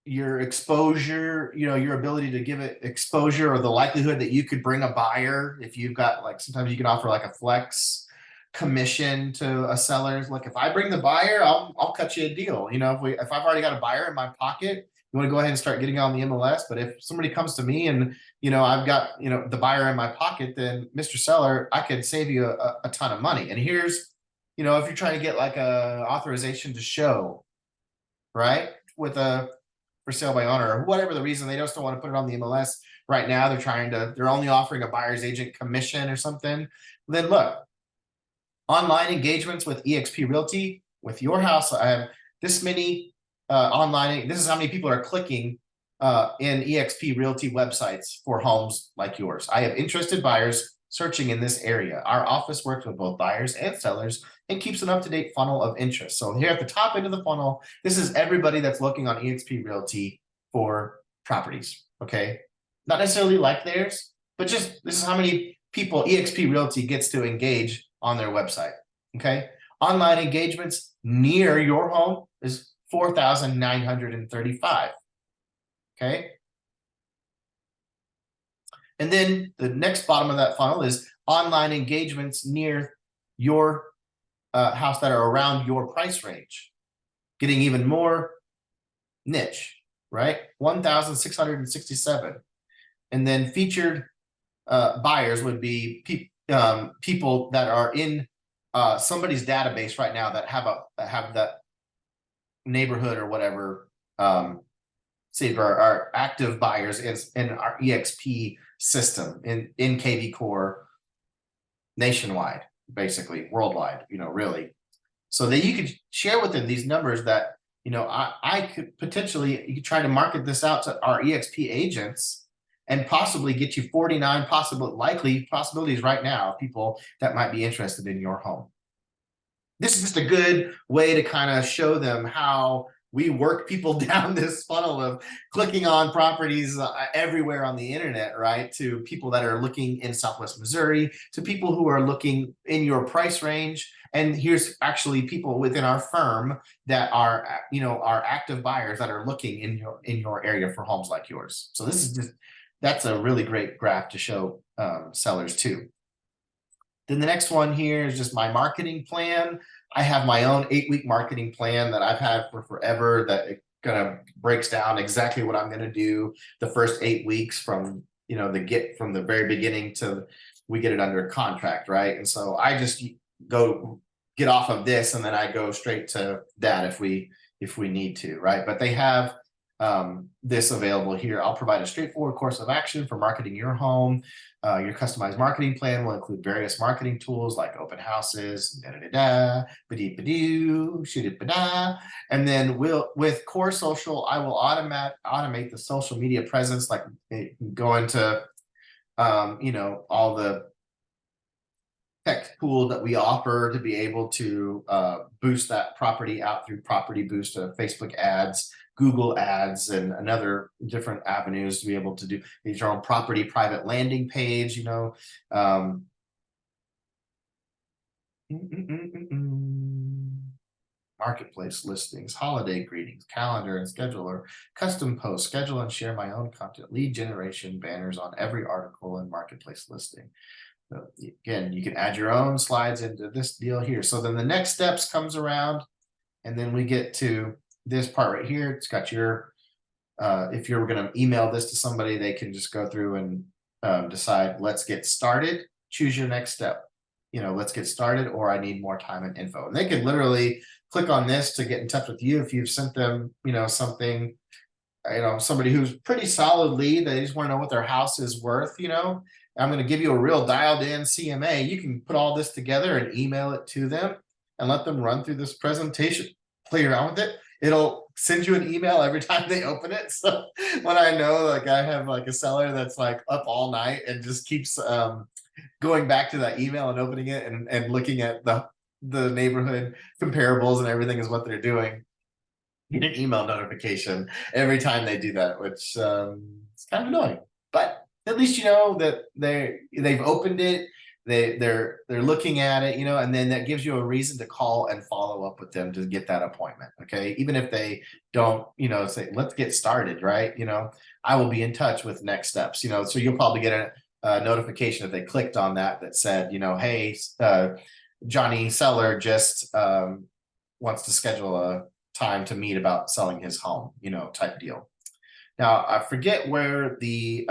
your exposure, you know, your ability to give it exposure or the likelihood that you could bring a buyer. If you've got, like, sometimes you can offer like a flex commission to a seller. Like, if I bring the buyer, I'll cut you a deal. You know, if I've already got a buyer in my pocket, you want to go ahead and start getting on the MLS. But if somebody comes to me and, you know, I've got, you know, the buyer in my pocket, then Mr. Seller, I could save you a ton of money. And here's, you know, if you're trying to get like a authorization to show, right, with a for sale by owner or whatever the reason, they just don't want to put it on the MLS right now. They're only offering a buyer's agent commission or something. Then look, online engagements with eXp Realty with your house. I have this many online. This is how many people are clicking in eXp Realty websites for homes like yours. I have interested buyers searching in this area. Our office works with both buyers and sellers and keeps an up-to-date funnel of interest. So here at the top end of the funnel, this is everybody that's looking on eXp Realty for properties, okay? Not necessarily like theirs, but just this is how many people eXp Realty gets to engage on their website, okay? Online engagements near your home is 4,935, okay? And then the next bottom of that funnel is online engagements near your house that are around your price range, getting even more niche, right? 1,667. And then featured buyers would be people that are in somebody's database right now that have that neighborhood or whatever. Say our active buyers in our EXP system in KvCore nationwide, basically worldwide, you know, really. So that you could share with them these numbers that, you know, I could potentially, you could try to market this out to our EXP agents and possibly get you 49 likely possibilities right now of people that might be interested in your home. This is just a good way to kind of show them how we work people down this funnel of clicking on properties everywhere on the internet, right? To people that are looking in Southwest Missouri, to people who are looking in your price range. And here's actually people within our firm that are, you know, are active buyers that are looking in your area for homes like yours. So this is just, that's a really great graph to show sellers too. Then the next one here is just my marketing plan. I have my own 8-week marketing plan that I've had for forever that it kind of breaks down exactly what I'm going to do the first 8 weeks from, you know, from the very beginning to we get it under contract, right? And so I just go get off of this and then I go straight to that if we need to, right? But they have this available here. I'll provide a straightforward course of action for marketing your home. Your customized marketing plan will include various marketing tools like open houses, and then with Core Social, I will automate the social media presence, like go into you know, all the tech tool that we offer to be able to boost that property out through Property Boost Facebook ads Google ads and another different avenues to be able to do your own property private landing page, you know. Marketplace listings, holiday greetings, calendar and scheduler, custom posts, schedule and share my own content, lead generation, banners on every article and marketplace listing. So again, you can add your own slides into this deal here. So then the next steps comes around, and then we get to this part right here. It's got your, if you're going to email this to somebody, they can just go through and decide, let's get started, choose your next step. You know, let's get started, or I need more time and info. And they can literally click on this to get in touch with you if you've sent them, you know, something, you know, somebody who's pretty solid lead. They just want to know what their house is worth, you know. I'm going to give you a real dialed in CMA. You can put all this together and email it to them and let them run through this presentation, play around with it. It'll send you an email every time they open it. So when I know, like, I have like a seller that's like up all night and just keeps going back to that email and opening it and looking at the neighborhood comparables and everything is what they're doing, get an email notification every time they do that, which it's kind of annoying, but at least you know that they've opened it, they're looking at it, you know, and then that gives you a reason to call and follow up with them to get that appointment. Okay, even if they don't, you know, say let's get started, right? You know, I will be in touch with next steps, you know, so you'll probably get a notification if they clicked on that said, you know, hey, Johnny Seller just wants to schedule a time to meet about selling his home, you know, type deal. Now I forget where the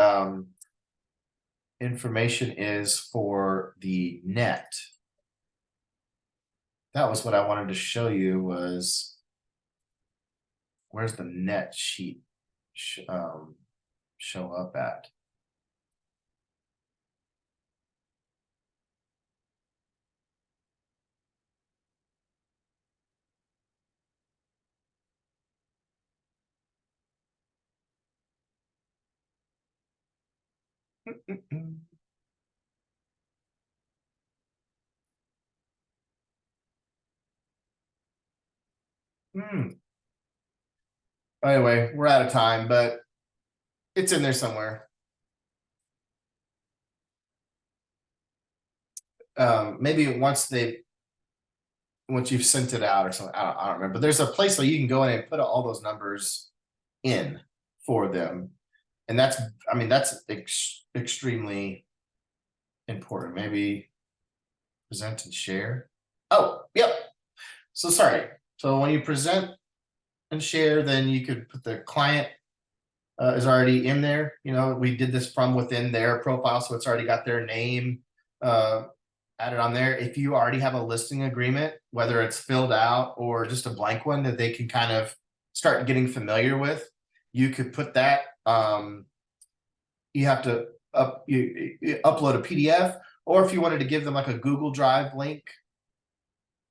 information is for the net. That was what I wanted to show you, was where's the net sheet show up at. Anyway, we're out of time, but it's in there somewhere. Maybe once you've sent it out or something, I don't remember. But there's a place where you can go in and put all those numbers in for them, and that's, I mean, that's extremely important. Maybe present and share. Oh, yep. So sorry. So when you present and share, then you could put the client is already in there. You know, we did this from within their profile, so it's already got their name added on there. If you already have a listing agreement, whether it's filled out or just a blank one that they can kind of start getting familiar with, you could put that. You have to upload a PDF, or if you wanted to give them like a Google Drive link,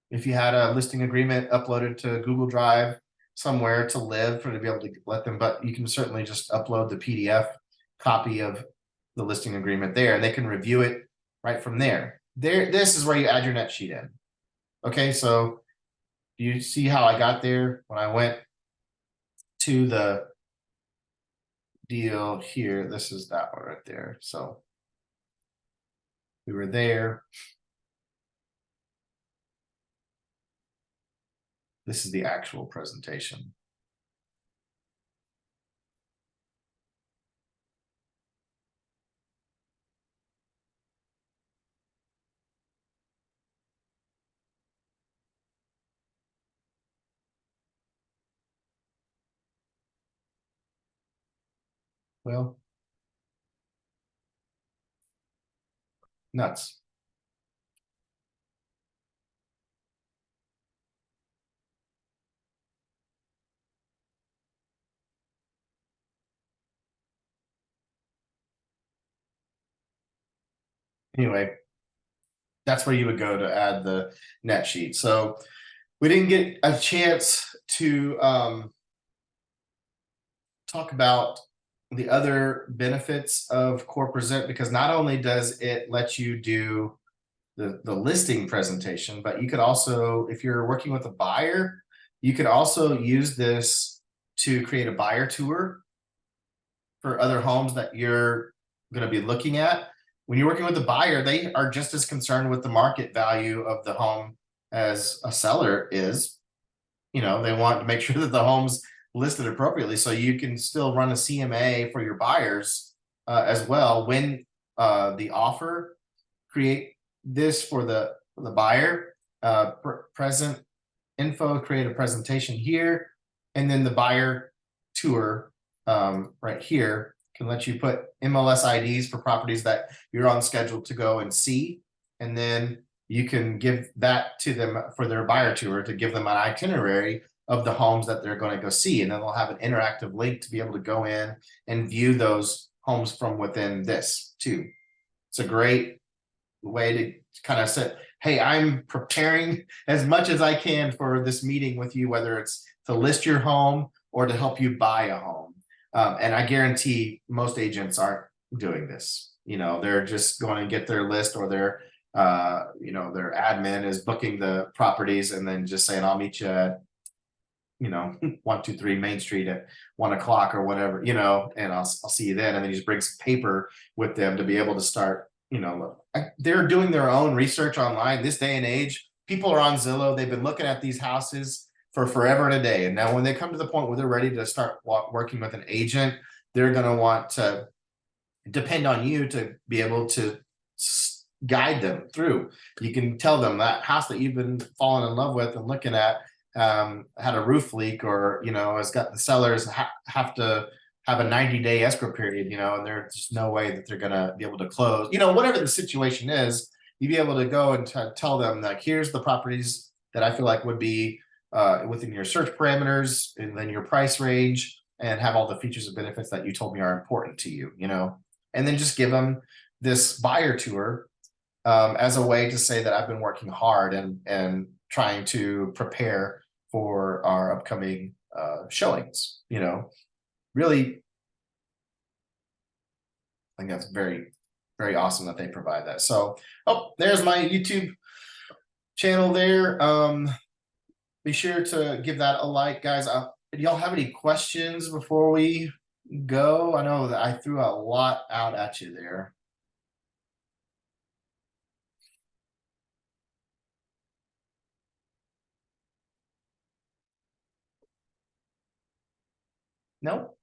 if you had a listing agreement uploaded to Google Drive somewhere to live for to be able to let them, but you can certainly just upload the PDF copy of the listing agreement there, and they can review it right from there. This is where you add your net sheet in. Okay, so you see how I got there when I went to the deal here. This is that one right there. So we were there. This is the actual presentation. Well, nuts. Anyway, that's where you would go to add the net sheet. So we didn't get a chance to talk about the other benefits of Core Present, because not only does it let you do the listing presentation, but you could also, if you're working with a buyer, you could also use this to create a buyer tour for other homes that you're going to be looking at. When you're working with a buyer, they are just as concerned with the market value of the home as a seller is. You know, they want to make sure that the home's listed appropriately, so you can still run a CMA for your buyers as well. When the offer, create this for the buyer, present info, create a presentation here, and then the buyer tour right here can let you put MLS IDs for properties that you're on schedule to go and see, and then you can give that to them for their buyer tour to give them an itinerary of the homes that they're going to go see, and then they'll have an interactive link to be able to go in and view those homes from within this too. It's a great way to kind of say, hey, I'm preparing as much as I can for this meeting with you, whether it's to list your home or to help you buy a home. And I guarantee most agents aren't doing this. You know, they're just going to get their list, or their you know, their admin is booking the properties and then just saying, I'll meet you at, you know, 123 Main Street at 1 o'clock or whatever, you know, and I'll see you then. And then you just bring some paper with them to be able to start, you know, they're doing their own research online this day and age. People are on Zillow. They've been looking at these houses for forever and a day. And now when they come to the point where they're ready to start working with an agent, they're going to want to depend on you to be able to guide them through. You can tell them that house that you've been falling in love with and looking at had a roof leak, or, you know, has got the sellers have to have a 90-day escrow period, you know, and there's just no way that they're going to be able to close, you know, whatever the situation is. You be able to go and tell them, like, here's the properties that I feel like would be within your search parameters and then your price range, and have all the features and benefits that you told me are important to you, you know, and then just give them this buyer tour as a way to say that I've been working hard and trying to prepare for our upcoming showings, you know. Really, I think that's very, very awesome that they provide that. So, oh, there's my YouTube channel there. Be sure to give that a like, guys. Do y'all have any questions before we go? I know that I threw a lot out at you there. No?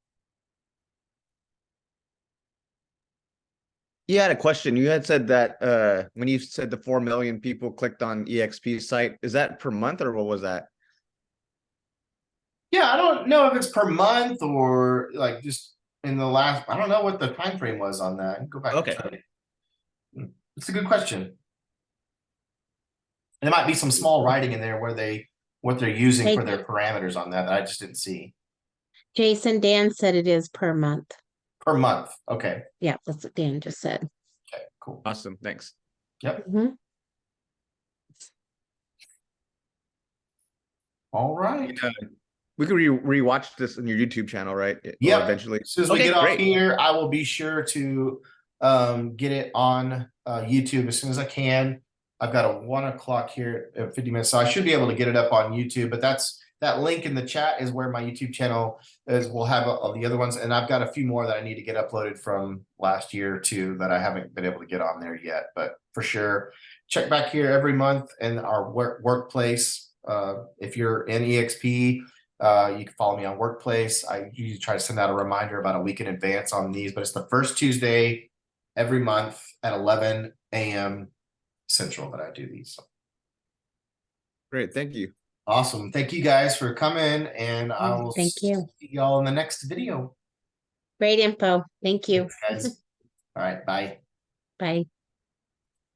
You had a question. You had said that when you said the 4 million people clicked on EXP's site, is that per month or what was that? Yeah, I don't know if it's per month or like just in the last, I don't know what the time frame was on that. I can go back Okay. and try it. It's a good question. And there might be some small writing in there where what they're using for their parameters on that I just didn't see. Jason, Dan said it is per month. Per month. Okay. Yeah, that's what Dan just said. Okay, cool. Awesome. Thanks. Yep. Mhm. All right. We could rewatch this on your YouTube channel, right? Yeah. Eventually. As soon as we get off here, I will be sure to get it on YouTube as soon as I can. I've got a 1 o'clock here at 50 minutes, so I should be able to get it up on YouTube. But that link in the chat is where my YouTube channel is. We'll have all the other ones, and I've got a few more that I need to get uploaded from last year too that I haven't been able to get on there yet. But for sure, check back here every month in our workplace. If you're in EXP, you can follow me on Workplace. I usually try to send out a reminder about a week in advance on these, but it's the first Tuesday every month at 11 a.m. Central that I do these. So. Great. Thank you. Awesome. Thank you guys for coming, and I will Thank you. see y'all in the next video. Great info. Thank you. Thanks, guys. All right. Bye. Bye.